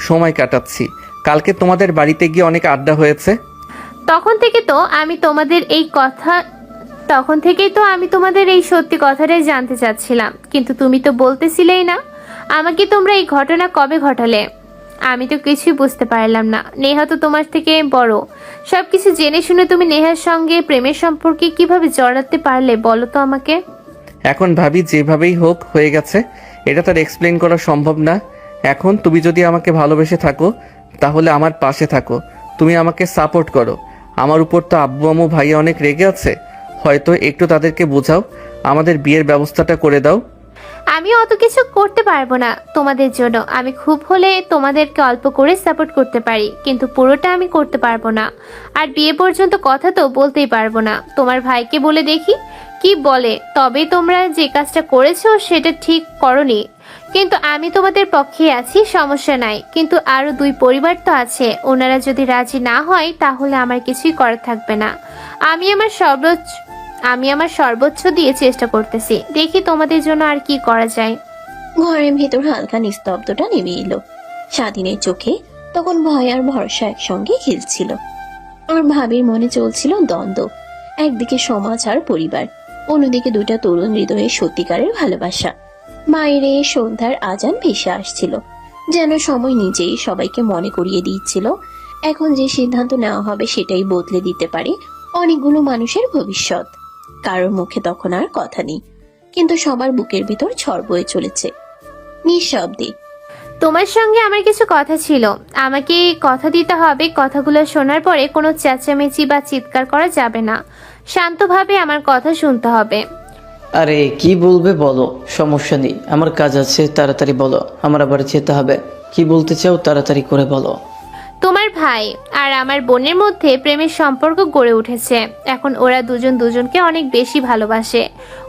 সময় কাটাচ্ছি। কালকে তোমাদের বাড়িতে গিয়ে অনেক আড্ডা হয়েছে। তখন থেকেই তো আমি তোমাদের এই সত্যি কথাটাই জানতে চাচ্ছিলাম, কিন্তু তুমি তো বলতেছিলেই না। আমাকে তোমরা এই ঘটনা কবে ঘটালে? আমি তো কিছুই বুঝতে পারলাম না। নেহা তো তোমার থেকে বড়, সবকিছু জেনে শুনে তুমি নেহার সঙ্গে প্রেমের সম্পর্কে কিভাবে জড়াতে পারলে বলো তো আমাকে। এখন ভাবি যেভাবেই হোক হয়ে গেছে, এটা তার এক্সপ্লেন করা সম্ভব না। এখন তুমি যদি আমাকে ভালোবেসে থাকো তাহলে আমার পাশে থাকো, তুমি আমাকে সাপোর্ট করো। আমার উপর তো আব্বু আম্মু ভাইয়া অনেক রেগে আছে, হয়তো একটু তাদেরকে বোঝাও, আমাদের বিয়ের ব্যবস্থাটা করে দাও। আমি অত কিছু করতে পারবো না তোমাদের জন্য। আমি খুব হলে তোমাদেরকে অল্প করে সাপোর্ট করতে পারি, কিন্তু পুরোটা আমি করতে পারবো না। আর বিয়ে পর্যন্ত কথা তো বলতেই পারবো না। তোমার ভাইকে বলে দেখি কি বলে। তবে তোমরা যে কাজটা করেছো সেটা ঠিক করনি, কিন্তু আমি তোমাদের পক্ষে আছি, সমস্যা নাই। কিন্তু আরো 2 পরিবার তো আছে, ওনারা যদি রাজি না হয় তাহলে আমার কিছুই করার থাকবে না। আমি আমার সর্বোচ্চ দিয়ে চেষ্টা করতেছি, দেখি তোমাদের জন্য আর কি করা যায়। ঘরের ভেতর হালকা নিস্তব্ধতা নেমে এলো। স্বাধীনের চোখে তখন ভয় আর ভরসা একসঙ্গে খেলছিল। আর ভাবির মনে চলছিল দ্বন্দ্ব, একদিকে সমাজ আর পরিবার, অন্যদিকে 2টা তরুণ হৃদয়ের সত্যিকারের ভালোবাসা। বাইরে সন্ধ্যার আজান ভেসে আসছিল, যেন সময় নিজেই সবাইকে মনে করিয়ে দিচ্ছিল এখন যে সিদ্ধান্ত নেওয়া হবে সেটাই বদলে দিতে পারে অনেকগুলো মানুষের ভবিষ্যৎ। কারোর মুখে তখন আর কথা নেই, কিন্তু সবার বুকের ভিতর ঝড় বয়ে চলেছে নিঃশব্দে। তোমার সঙ্গে আমার কিছু কথা ছিল, আমাকে কথা দিতে হবে। কথাগুলো শোনার পরে কোনো চেঁচামেচি বা চিৎকার করা যাবে না, শান্তভাবে আমার কথা শুনতে হবে। আরে কি বলবে বলো, সমস্যা নেই, আমার কাজ আছে, তাড়াতাড়ি বলো, আমার আবার যেতে হবে। কি বলতে চাও তাড়াতাড়ি করে বলো। তোমার ভাই আর আমার বোনের মধ্যে প্রেমের সম্পর্ক গড়ে উঠেছে। এখন ওরা দুজন দুজনকে অনেক বেশি ভালোবাসে।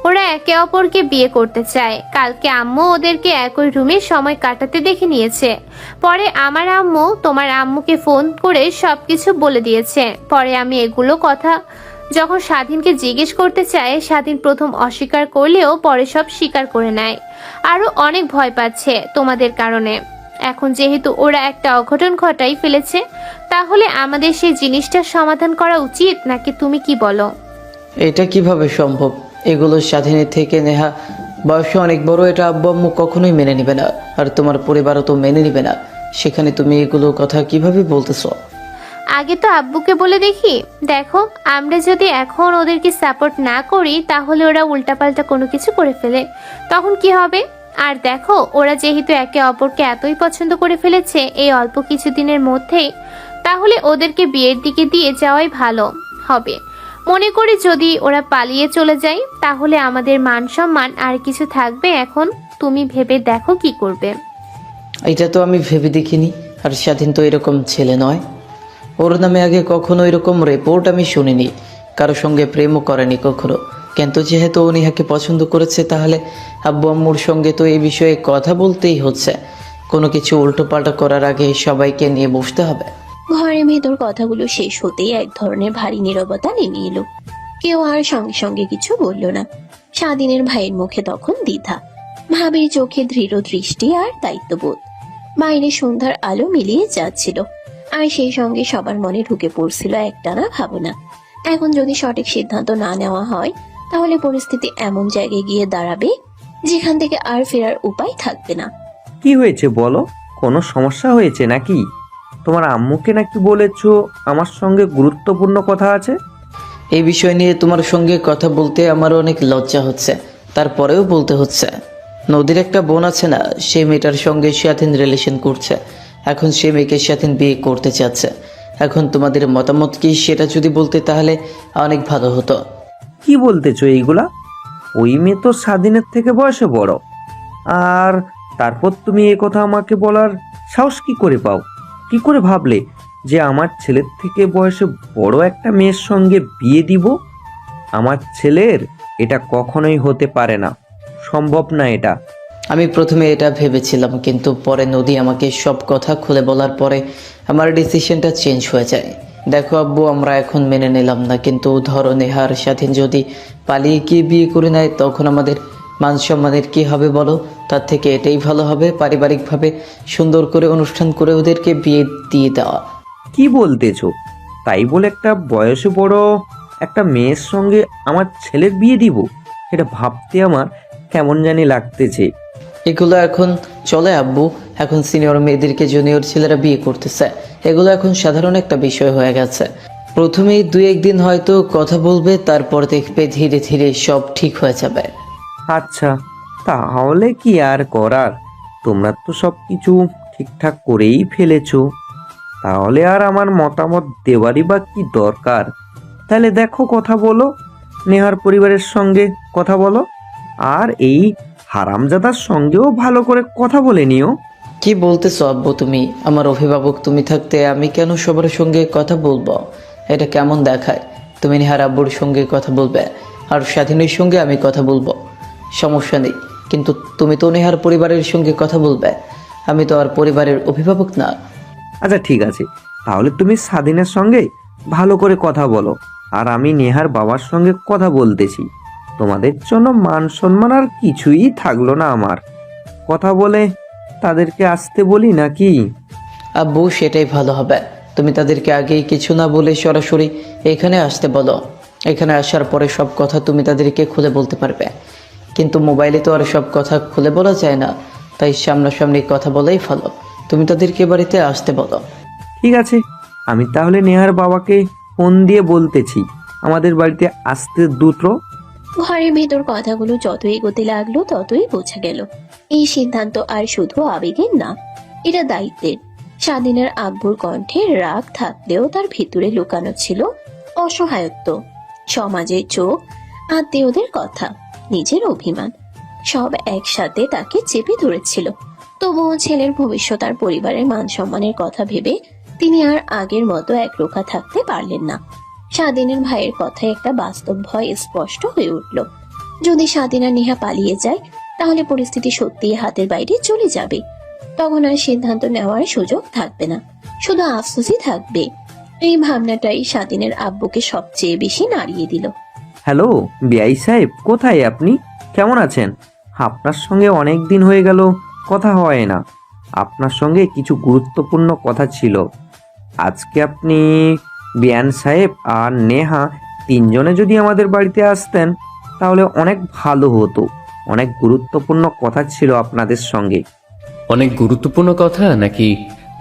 ওরা একে অপরকে বিয়ে করতে চায়। কালকে আম্মু ওদেরকে একই রুমে সময় কাটাতে দেখে নিয়েছে। পরে আমার আম্মু তোমার আম্মুকে ফোন করে সবকিছু বলে দিয়েছে। পরে আমি এগুলো কথা যখন স্বাধীনকে জিজ্ঞেস করতে চায়, স্বাধীন প্রথম অস্বীকার করলেও পরে সব স্বীকার করে নেয়। আরো অনেক ভয় পাচ্ছে তোমাদের কারণে। এখন যেহেতু ওরা একটা অঘটন ঘটাই ফেলেছে, তাহলে আমাদের সেই জিনিসটার সমাধান করা উচিত, নাকি তুমি কি বলো? এটা কিভাবে সম্ভব? এগুলো স্বাধীনের থেকে নেহা বয়সে অনেক বড়, এটা আব্বু আম্মু কখনোই মেনে নেবে না, আর তোমার পরিবারও তো মেনে নেবে না। সেখানে তুমি এগুলো কথা কিভাবে বলতেছো? আগে তো আব্বুকে বলে দেখি। দেখো, আমরা যদি এখন ওদেরকে সাপোর্ট না করি তাহলে ওরা উল্টাপাল্টা কোনো কিছু করে ফেলে, তখন কি হবে? আর দেখো, ওরা যেহেতু একে অপরকে এতই পছন্দ করে ফেলেছে এই অল্প কিছুদিনের মধ্যেই, তাহলে ওদেরকে বিয়ের দিকে দিয়ে যাওয়াই ভালো হবে। মনে করি যদি ওরা পালিয়ে চলে যায় তাহলে আমাদের মান সম্মান আর কিছু থাকবে? এখন তুমি ভেবে দেখো কি করবে। এটা তো আমি ভেবে দেখিনি। আর স্বাধীন তো এরকম ছেলে নয়, ওর নামে আগে কখনো এরকম রিপোর্ট আমি শুনিনি। কারো সঙ্গে প্রেমও করেনি কখনো। কিন্তু যেহেতু ও নেহাকে পছন্দ করেছে, তাহলে আব্বু আম্মুর সঙ্গে তো এই বিষয়ে কথা বলতেই হচ্ছে। কোনো কিছু উল্টোপাল্টা করার আগে সবাইকে নিয়ে বসতে হবে। ঘরের ভেতর কথাগুলো শেষ হতেই এক ধরনের ভারী নীরবতা নেমে এলো। কেউ আর সঙ্গে সঙ্গে কিছু বলল না। স্বাধীনের ভাইয়ের মুখে তখন দ্বিধা, ভাবির চোখে দৃঢ় দৃষ্টি আর দায়িত্ববোধ। বাইরে সন্ধ্যার আলো মিলিয়ে যাচ্ছিল, আর সেই সঙ্গে সবার মনে ঢুকে পড়ছিল একটানা ভাবনা। এখন যদি সঠিক সিদ্ধান্ত না নেওয়া হয় তাহলে পরিস্থিতি এমন জায়গায় গিয়ে দাঁড়াবে যেখান থেকে আর ফেরার উপায় থাকবে না। কি হয়েছে বলো, কোনো সমস্যা হয়েছে নাকি? তোমার আম্মুকে নাকি বলেছো আমার সঙ্গে গুরুত্বপূর্ণ কথা আছে? এই বিষয় নিয়ে তোমার সঙ্গে কথা বলতে আমার অনেক লজ্জা হচ্ছে, তারপরেও বলতে হচ্ছে। নদীর একটা বোন আছে না, সেই মেয়েটার সঙ্গে স্বাধীন রিলেশন করছে। এখন সে মেয়েকে স্বাধীন বিয়ে করতে চাচ্ছে। এখন তোমাদের মতামত কি সেটা যদি বলতে তাহলে অনেক ভালো হতো। কি বলতেছো এইগুলা? ওই মেয়ে তো স্বাধীনের থেকে বয়সে বড়, আর তারপর তুমি এ কথা আমাকে বলার সাহস কি করে পাও? কি করে ভাবলে যে আমার ছেলের থেকে বয়সে বড় একটা মেয়ের সঙ্গে বিয়ে দিব? আমার ছেলের এটা কখনোই হতে পারে না, সম্ভব না এটা। আমি প্রথমে এটা ভেবেছিলাম, কিন্তু পরে নদী আমাকে সব কথা খুলে বলার পরে আমার ডিসিশনটা চেঞ্জ হয়ে যায়। দেখো আব্বু, আমরা এখন মেনে নিলাম না, কিন্তু ধরো নেহার স্বাধীন যদি পালিয়ে গিয়ে বিয়ে করে নেয়, তখন আমাদের মান সম্মানের কী হবে বলো? তার থেকে এটাই ভালো হবে পারিবারিকভাবে সুন্দর করে অনুষ্ঠান করে ওদেরকে বিয়ে দিয়ে দেওয়া। কি বলতেছো? তাই বলে একটা বয়সে বড় একটা মেয়ের সঙ্গে আমার ছেলের বিয়ে দিব? এটা ভাবতে আমার কেমন জানি লাগতেছে। এগুলো এখন চলে আব্বু, এখন সিনিয়র মেয়েদেরকে জুনিয়র ছেলেরা বিয়ে করতেছে, এগুলো এখন সাধারণ একটা বিষয় হয়ে গেছে। প্রথমেই 2-1 দিন হয়তো কথা বলবে, তারপর দেখবে ধীরে ধীরে সব ঠিক হয়ে যাবে। আচ্ছা, তাহলে কি আর করার? তোমরা তো সব কিছু ঠিকঠাক করেই ফেলেছো, তাহলে আর আমার মতামত দেওয়ারই বা কি দরকার? তাহলে দেখো, কথা বলো, নেহার পরিবারের সঙ্গে কথা বলো, আর এই হারামজাদার সঙ্গেও ভালো করে কথা বলে নিও। কি বলতেছো আব্বু তুমি? আমার অভিভাবক তুমি থাকতে আমি কেন সবার সঙ্গে কথা বলবো? এটা কেমন দেখায়? তুমি নেহার আব্বুর সঙ্গে কথা বলবে আর স্বাধীনের সঙ্গে আমি কথা বলবো, সমস্যা নেই, কিন্তু তুমি তো নেহার পরিবারের সঙ্গে কথা বলবে, আমি তো আর পরিবারের অভিভাবক না। আচ্ছা ঠিক আছে, তাহলে তুমি স্বাধীনের সঙ্গে ভালো করে কথা বলো, আর আমি নেহার বাবার সঙ্গে কথা বলতেছি। তোমাদের জন্য মান সম্মান আর কিছুই থাকলো না আমার। কথা বলে তাদেরকে আসতে বলি নাকি? আব্বু সেটাই ভালো হবে, তুমি তাদেরকে আগেই কিছু না বলে সরাসরি এখানে আসতে বলো। এখানে আসার পরে সব কথা তুমি তাদেরকে খুলে বলতে পারবে, কিন্তু মোবাইলে তো আর সব কথা খুলে বলা যায় না, তাই সামনাসামনি কথা বলাই ভালো। তুমি তাদেরকে বাড়িতে আসতে বলো। ঠিক আছে, আমি তাহলে নেহার বাবাকে ফোন দিয়ে বলতেছি আমাদের বাড়িতে আসতে দ্রুত। ঘরের ভেতর কথাগুলো যত এগোতে লাগলো ততই বোঝা গেল এই সিদ্ধান্ত আর শুধু আবেগের না, এটা দায়িত্বের। স্বাধীনের আব্বুর কণ্ঠে রাগ থাকলেও তার ভিতরে লুকানো ছিল অসহায়ত্ব, সমাজের চোখ, আত্মীয়দের কথা, নিজের অভিমান, সব একসাথে তাকে চেপে ধরেছিল। তবুও ছেলের ভবিষ্যৎ আর পরিবারের মান সম্মানের কথা ভেবে তিনি আর আগের মতো একরোখা থাকতে পারলেন না। স্বাধীনের ভাইয়ের কথায় একটা বাস্তব ভয় স্পষ্ট হয়ে উঠল। যদি স্বাধীন আর নেহা পালিয়ে যায়, তাহলে পরিস্থিতি সত্যিই হাতের বাইরে চলে যাবে। তখন আর সিদ্ধান্ত নেওয়ার সুযোগ থাকবে না, শুধু আফসোসই থাকবে। এই ভাবনাটাই স্বাধীনের আব্বুকে সবচেয়ে বেশি নাড়িয়ে দিল। হ্যালো বিআই সাহেব, কোথায় আপনি? কেমন আছেন? আপনার সঙ্গে অনেক দিন হয়ে গেল কথা হয় না। আপনার সঙ্গে কিছু গুরুত্বপূর্ণ কথা ছিল। আজকে আপনি, বিয়ান সাহেব আর নেহা তিনজনে যদি আমাদের বাড়িতে আসতেন তাহলে অনেক ভালো হতো। অনেক গুরুত্বপূর্ণ কথা ছিল আপনাদের সঙ্গে। অনেক গুরুত্বপূর্ণ কথা নাকি?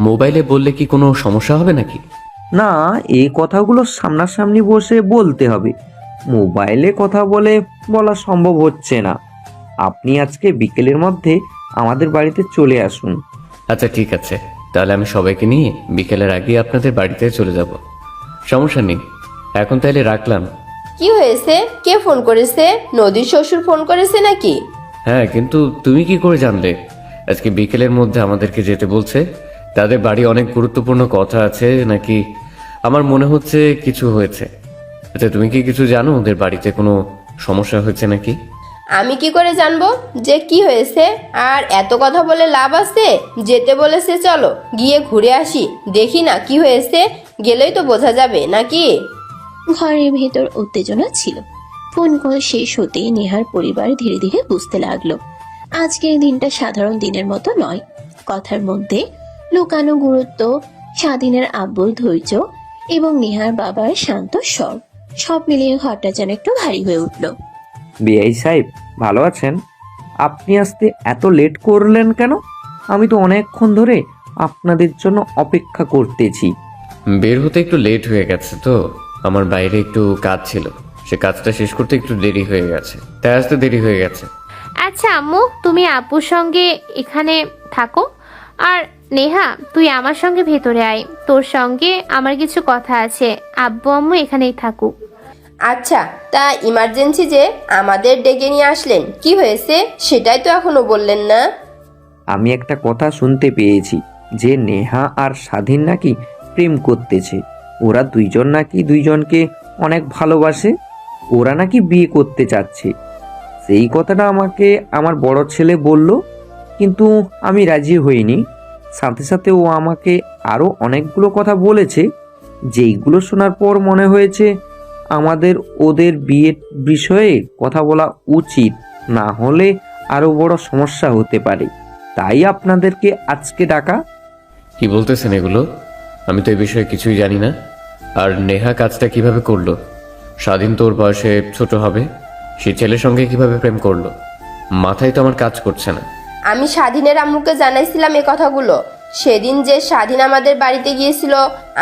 মোবাইলে বললে কি কোনো সমস্যা হবে নাকি? না, এই কথাগুলো সামনাসামনি বসে বলতে হবে, মোবাইলে কথা বলা সম্ভব হচ্ছে না। আপনি আজকে বিকেলের মধ্যে আমাদের বাড়িতে চলে আসুন। আচ্ছা ঠিক আছে, তাহলে আমি সবাইকে নিয়ে বিকেলের আগে আপনাদের বাড়িতে চলে যাব। সমস্যা নেই, এখন তাহলে রাখলাম। কি হয়েছে? কে ফোন করেছে? নদীর শ্বশুর ফোন করেছে নাকি? হ্যাঁ, কিন্তু তুমি কি করে জানলে আজকে বিকেলের মধ্যে আমাদেরকে যেতে বলছে? তাদের বাড়ি অনেক গুরুত্বপূর্ণ কথা আছে নাকি? আমার মনে হচ্ছে কিছু হয়েছে। আচ্ছা, তুমি কি কিছু জানো ওদের বাড়িতে কোনো সমস্যা হয়েছে নাকি? আমি কি করে জানবো যে কি হয়েছে? আর এত কথা বলে লাভ আছে? যেতে বলেছে, চলো গিয়ে ঘুরে আসি, দেখি না কি হয়েছে, গেলেই তো বোঝা যাবে নাকি? ঘরের ভেতর উত্তেজনা ছিল। ফোন কল শেষ হতেই নেহার পরিবার ধীরে ধীরে বুঝতে লাগলো আজকের দিনটা সাধারণ দিনের মতো নয়। কথার মধ্যে লুকানো গুরুত্ব, স্বাধীনের আব্বুর ধৈর্য এবং নেহার বাবার শান্ত স্বর, সব মিলিয়ে ঘরটা যেন একটু ভারী হয়ে উঠল। বিআই সাহেব ভালো আছেন? আপনি আসতে এত লেট করলেন কেন? আমি তো অনেকক্ষণ ধরে আপনাদের জন্য অপেক্ষা করতেছি। বের হতে একটু লেট হয়ে গেছে তো, আমার বাইরে একটু কাজ ছিল, সে কাজটা শেষ করতে একটু দেরি হয়ে গেছে, তাই আসতে দেরি হয়ে গেছে। আচ্ছা আম্মু, তুমি আপুর সঙ্গে এখানে থাকো, আর নেহা, তুই আমার সঙ্গে ভেতরে আয়, তোর সঙ্গে আমার কিছু কথা আছে। আব্বু আম্মু এখানেই থাকুক। আচ্ছা, তা ইমার্জেন্সি যে আমাদের ডেকে নিয়ে আসলেন, কি হয়েছে সেটাই তো এখনো বললেন না। আমি একটা কথা শুনতে পেয়েছি যে নেহা আর স্বাধীন নাকি প্রেম করতেছে। ওরা দুইজন নাকি দুইজনকে অনেক ভালোবাসে। ওরা নাকি বিয়ে করতে চাচ্ছে। সেই কথাটা আমাকে আমার বড় ছেলে বলল, কিন্তু আমি রাজি হইনি। সাথে সাথে ও আমাকে আরও অনেকগুলো কথা বলেছে, যেইগুলো শোনার পর মনে হয়েছে আমাদের ওদের বিয়ের বিষয়ে কথা বলা উচিত, না হলে আরও বড় সমস্যা হতে পারে। তাই আপনাদেরকে আজকে ডাকা। কি বলতেছেন এগুলো? আমি তো এই বিষয়ে কিছুই জানি না। আর নেহা কাজটা কিভাবে করলো? স্বাধীন তোর বয়সে ছোট হবে, সে ছেলের সঙ্গে কিভাবে প্রেম করলো? মাথায় তো আমার কাজ করছে না। আমি স্বাধীনের আম্মুকে জানাইছিলাম এই কথাগুলো। সেদিন যে স্বাধীন আমাদের বাড়িতে গিয়েছিল,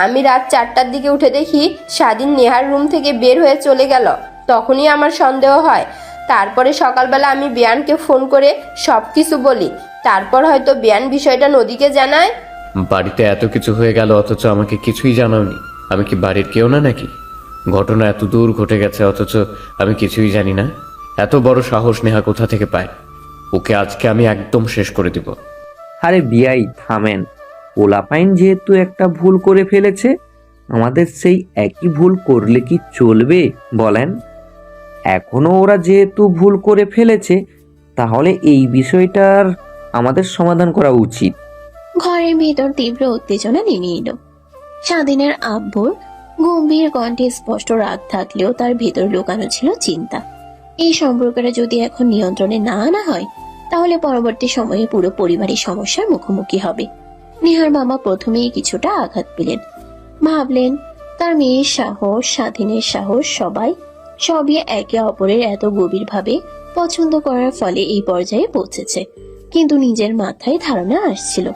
আমি রাত 4টার দিকে উঠে দেখি স্বাধীন নেহার রুম থেকে বের হয়ে চলে গেল। তখনই আমার সন্দেহ হয়। তারপরে সকালবেলা আমি বিয়ানকে ফোন করে সব কিছু বলি। তারপর হয়তো বিয়ান বিষয়টা নদীকে জানায়। বাড়িতে এত কিছু হয়ে গেল অথচ আমাকে কিছুই জানাওনি। আমি কি বাড়ির কেউ না নাকি? ঘটনা এত দূর ঘটে গেছে অথচ আমি কিছুই জানি না। এত বড় সাহস নেহা কোথা থেকে পায়? ওকে আজকে আমি একদম শেষ করে দিব। আরে বিয়াই থামেন। পোলাপাইন যেহেতু একটা ভুল করে ফেলেছে, আমাদের সেই একই ভুল করলে কি চলবে বলেন? এখনো ওরা যেহেতু ভুল করে ফেলেছে, তাহলে এই বিষয়টার আমাদের সমাধান করা উচিত। ঘরের ভেতর তীব্র উত্তেজনা নেমে এলো। স্বাধীনের আব্বুর গম্ভীর কণ্ঠে স্পষ্ট রাগ থাকলেও তার ভেতর লুকানো ছিল চিন্তা। এই সম্পর্কটা যদি এখন নিয়ন্ত্রণে না আনা হয়, তাহলে পরবর্তী সময়ে পুরো পরিবারের সমস্যার মুখোমুখি হবে। নেহার মামা প্রথমেই কিছুটা আঘাত পেলেন। ভাবলেন তার মেয়ের সাহস, স্বাধীনের সাহস, সবই একে অপরের এত গভীরভাবে পছন্দ করার ফলে এই পর্যায়ে পৌঁছেছে। কিন্তু নিজের মাথায় ধারণা আসছিল,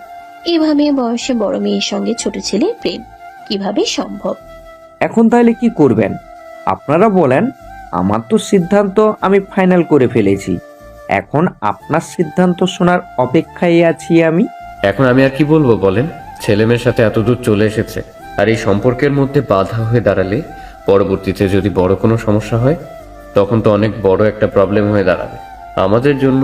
এভাবে বয়সে বড় মেয়ের সঙ্গে ছোট ছেলের প্রেম কিভাবে সম্ভব। এখন তাহলে কি করবেন আপনারা বলেন? আমার তো সিদ্ধান্ত আমি ফাইনাল করে ফেলেছি। এখন আপনার সিদ্ধান্ত শোনার অপেক্ষায় আছি আমি। এখন আমি আর কি বলবো বলেন? ছেলে মেয়ের সাথে এত দূর চলে এসেছে, আর এই সম্পর্কের মধ্যে বাধা হয়ে দাঁড়ালে পরবর্তীতে যদি বড় কোনো সমস্যা হয়, তখন তো অনেক বড় একটা প্রবলেম হয়ে দাঁড়াবে আমাদের জন্য।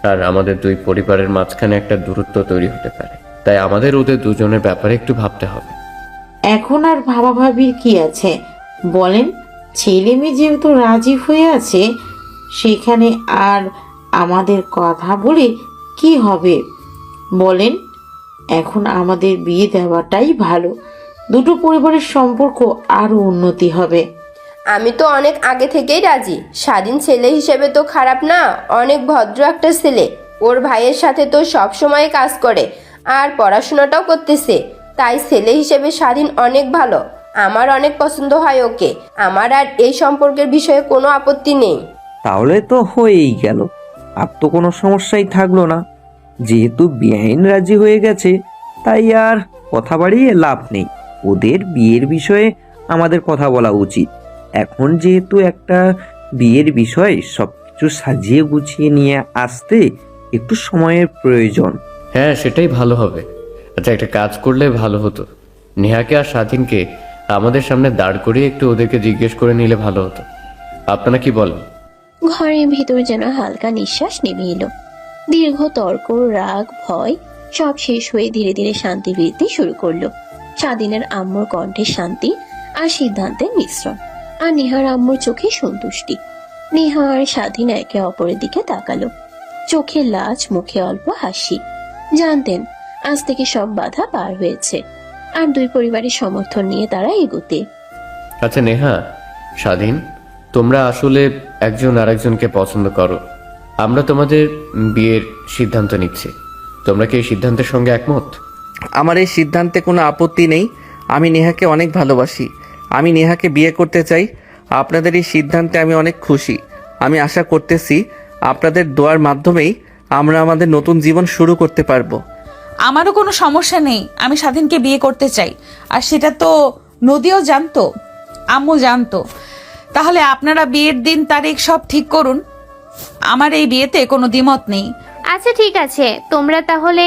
আর আমাদের দুই পরিবারের মাঝখানে একটা দূরত্ব তৈরি হতে পারে। তাই আমাদের ওদের দুজনের ব্যাপারে একটু ভাবতে হবে। এখন আর ভাবাভাবির কি আছে বলেন? ছেলে মেয়ে যেহেতু রাজি হয়ে আছে, সেখানে আর আমাদের কথা বলে কি হবে বলেন? এখন আমাদের বিয়ে দেওয়াটাই ভালো। দুটো পরিবারের সম্পর্ক আরো উন্নতি হবে। আমি তো অনেক আগে থেকেই রাজি। স্বাধীন ছেলে হিসেবে তো খারাপ না, অনেক ভদ্র একটা ছেলে। ওর ভাইয়ের সাথে তো সব সময় কাজ করে আর পড়াশোনাটাও করতেছে। তাই ছেলে হিসেবে স্বাধীন অনেক ভালো। আমার অনেক পছন্দ হয় ওকে। আমার আর এই সম্পর্কের বিষয়ে কোনো আপত্তি নেই। তাহলে তো হয়েই গেল, আর তো কোনো সমস্যাই থাকলো না। যেহেতু বেআইন রাজি হয়ে গেছে, তাই আর কথা বাড়িয়ে লাভ নেই। ওদের বিয়ের বিষয়ে আমাদের কথা বলা উচিত। এখন যেহেতু একটা বিয়ের বিষয়, সবকিছু সাজিয়ে গুছিয়ে নিয়ে আসতে একটু সময়ের প্রয়োজন। হ্যাঁ, সেটাই ভালো হবে। আচ্ছা, একটা কাজ করলে ভালো হতো। নেহাকে আর স্বাধীনকে আমাদের সামনে দাঁড় করিয়ে একটু ওদেরকে জিজ্ঞেস করে নিলে ভালো হতো। আপনারা কি বলেন? ঘরের ভিতর যেন হালকা নিঃশ্বাস নেমে এলো। দীর্ঘ তর্ক, রাগ, ভয় সব শেষ হয়ে ধীরে ধীরে শান্তি ফিরতে শুরু করলো। স্বাধীনের আম্মুর কণ্ঠে শান্তি আর সিদ্ধান্তের মিশ্রণ, আর নেহার আম্মুর চোখে সন্তুষ্টি। নেহা আর স্বাধীন একে অপরের দিকে তাকালো, চোখে লাজ, মুখে অল্প হাসি। জানতেন আজ থেকে সব বাধা পার হয়েছে, আর দুই পরিবারের সমর্থন নিয়ে তারা এগোতে। আচ্ছা নেহা, স্বাধীন, তোমরা আসলে একজন আরেকজনকে পছন্দ করো। আমরা তোমাদের বিয়ের সিদ্ধান্ত নিচ্ছি। তোমরা কি এই সিদ্ধান্তের সঙ্গে একমত? আমার এই সিদ্ধান্তে কোনো আপত্তি নেই। আমি নেহাকে অনেক ভালোবাসি। আমি নেহাকে বিয়ে করতে চাই। আপনাদের এই সিদ্ধান্তে আমি অনেক খুশি। আমি আশা করতেছি আপনাদের দোয়ার মাধ্যমেই আমরা আমাদের নতুন জীবন শুরু করতে পারবো। আমারও কোনো সমস্যা নেই। আমি স্বাধীনকে বিয়ে করতে চাই, আর সেটা তো নদীও জানতো, আম্মু জানতো। তাহলে আপনারা বিয়ের দিন তারিখ সব ঠিক করুন। আমার এই বিয়েতে কোনো দ্বিমত নেই। আচ্ছা ঠিক আছে, তোমরা তাহলে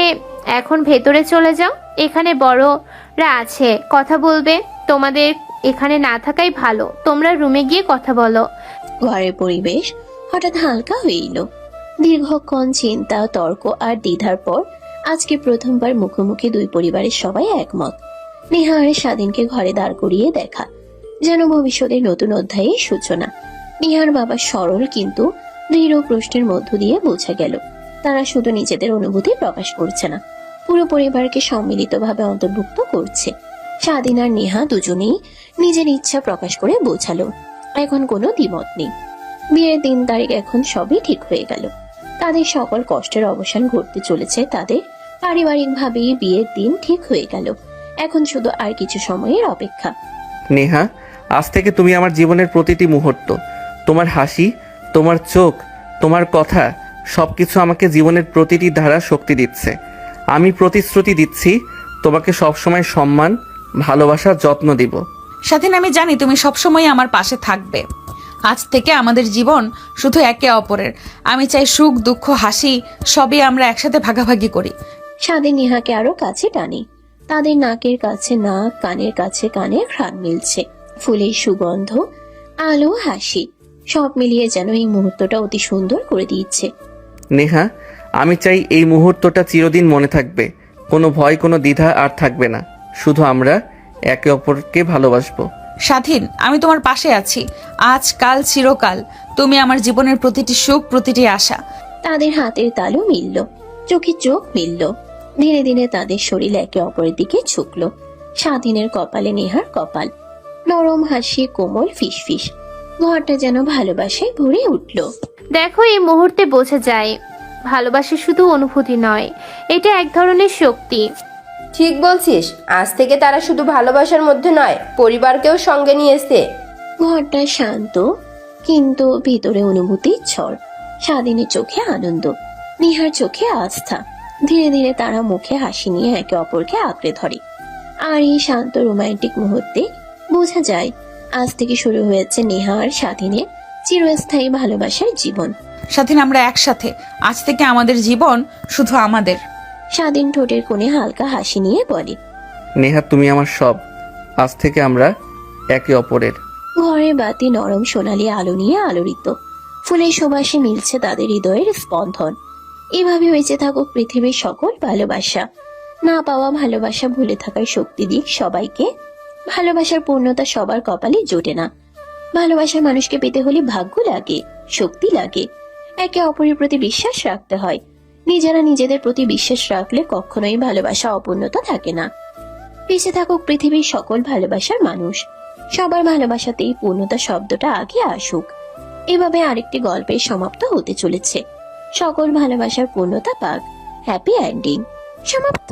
এখন ভেতরে চলে যাও, এখানে বড়রা আছে, কথা বলবে। তোমাদের এখানে না থাকাই ভালো, তোমরা রুমে গিয়ে কথা বলো। ঘরের পরিবেশ হঠাৎ হালকা হয়ে এলো। দীর্ঘক্ষণ চিন্তা, তর্ক আর দ্বিধার পর আজকে প্রথমবার মুখোমুখি দুই পরিবারের সবাই একমত। নেহা আর স্বাধীনকে ঘরে দাঁড় করিয়ে দেখা যেন ভবিষ্যতের নতুন অধ্যায়ের সূচনা। নেহার বাবা সরল কিন্তু দৃঢ় প্রশ্নের মধ্য দিয়ে বোঝা গেল তারা শুধু নিজেদের অনুভূতি প্রকাশ করছে না, পুরো পরিবারকে সম্মিলিতভাবে অন্তর্ভুক্ত করছে। স্বাধীন আর নেহা দুজনেই নিজের ইচ্ছা প্রকাশ করে বোঝালো এখন কোনো দ্বিমত নেই। বিয়ের দিন তারিখ এখন সবই ঠিক হয়ে গেল। তাদের সকল কষ্টের অবসান ঘটতে চলেছে, তাদের পারিবারিকভাবেই বিয়ের দিন ঠিক হয়ে গেল। এখন শুধু আর কিছু সময়ের অপেক্ষা। নেহা, আজ থেকে তুমি আমার জীবনের প্রতিটি মুহূর্ত, তোমার হাসি, তোমার চোখ, তোমার কথা, সবকিছু আমাকে জীবনের প্রতিটি ধারা শক্তি দিচ্ছে। আমি প্রতিশ্রুতি দিচ্ছি তোমাকে সবসময় সম্মান, ভালোবাসা, যত্ন দিব। স্বাধীন, আমি জানি তুমি সবসময় আমার পাশে থাকবে। আজ থেকে আমাদের জীবন শুধু একে অপরের। আমি চাই সুখ, দুঃখ, হাসি সবই আমরা একসাথে ভাগাভাগি করি। স্বাধীন নেহাকে আরো কাছে টানে। তাদের নাকের কাছে নাক, কানের কাছে কানের ঘ্রাণ মিলছে। ফুলের সুগন্ধ, আলো, হাসি সব মিলিয়ে যেন এই মুহূর্তটা অতি সুন্দর করে দিচ্ছে। নেহা, আমি চাই এই মুহূর্তটা চিরদিন মনে থাকবে। কোনো ভয়, কোনো দ্বিধা আর থাকবে না। শুধু আমরা একে অপরকে ভালোবাসবো। স্বাধীন, আমি তোমার পাশে আছি, আজ, কাল, চিরকাল। তুমি আমার জীবনের প্রতিটি সুখ, প্রতিটি আশা। তাদের হাতের তালু মিলল, চোখে চোখ মিলল। ধীরে ধীরে তাদের শরীর একে অপরের দিকে ঝুঁকলো। স্বাধীনের কপালে নেহার কপাল, নরম হাসি, কোমল ফিসফিস। ঘরটা যেন ভালোবাসায় ভরে উঠল। দেখো, এই মুহূর্তে বোঝা যায় ভালোবাসা শুধু অনুভূতি নয়, এটা এক ধরনের শক্তি। ঠিক বলছিস, আজ থেকে তারা শুধু ভালোবাসার মধ্যে নয়, পরিবারকেও সঙ্গে নিয়েছে। ঘরটা শান্ত কিন্তু ভিতরে অনুভূতির ঝড়। স্বাধীনের চোখে আনন্দ, নেহার চোখে আস্থা। ধীরে ধীরে তারা মুখে হাসি নিয়ে একে অপরকে আঁকড়ে ধরে। আর এই শান্ত রোমান্টিক মুহূর্তে বোঝা যায় আজ থেকে শুরু হয়েছে নেহা আর স্বাধীনের চিরস্থায়ী ভালোবাসার জীবন। স্বাধীন, আমরা একসাথে। আজ থেকে আমাদের জীবন শুধু আমাদের। স্বাধীন ঠোঁটের কোণে হালকা হাসি নিয়ে বলে, নেহা, তুমি আমার সব। আজ থেকে আমরা একে অপরের। ঘরের বাতি নরম সোনালী আলো নিয়ে আলোড়িত। ফুলের সুবাসে মিলছে তাদের হৃদয়ের স্পন্দন। এভাবে বেঁচে থাকুক পৃথিবীর সকল ভালোবাসা। না পাওয়া ভালোবাসা ভুলে থাকার শক্তি দিক সবাইকে। ভালোবাসার পূর্ণতা সবার কপালে জোটে না। ভালোবাসার মানুষকে পেতে হলে ভাগ্য লাগে, শক্তি লাগে। একে অপরের প্রতি বিশ্বাস রাখতে হয়। নিজেরা নিজেদের প্রতি বিশ্বাস রাখলে কখনোই ভালোবাসা অপূর্ণতা থাকে না। বেঁচে থাকুক পৃথিবীর সকল ভালোবাসার মানুষ। সবার ভালোবাসাতেই পূর্ণতা শব্দটা আগে আসুক। এভাবে আরেকটি গল্পের সমাপ্ত হতে চলেছে। সকল ভালোবাসার পূর্ণতা পাক। হ্যাপি এন্ডিং সমাপ্ত।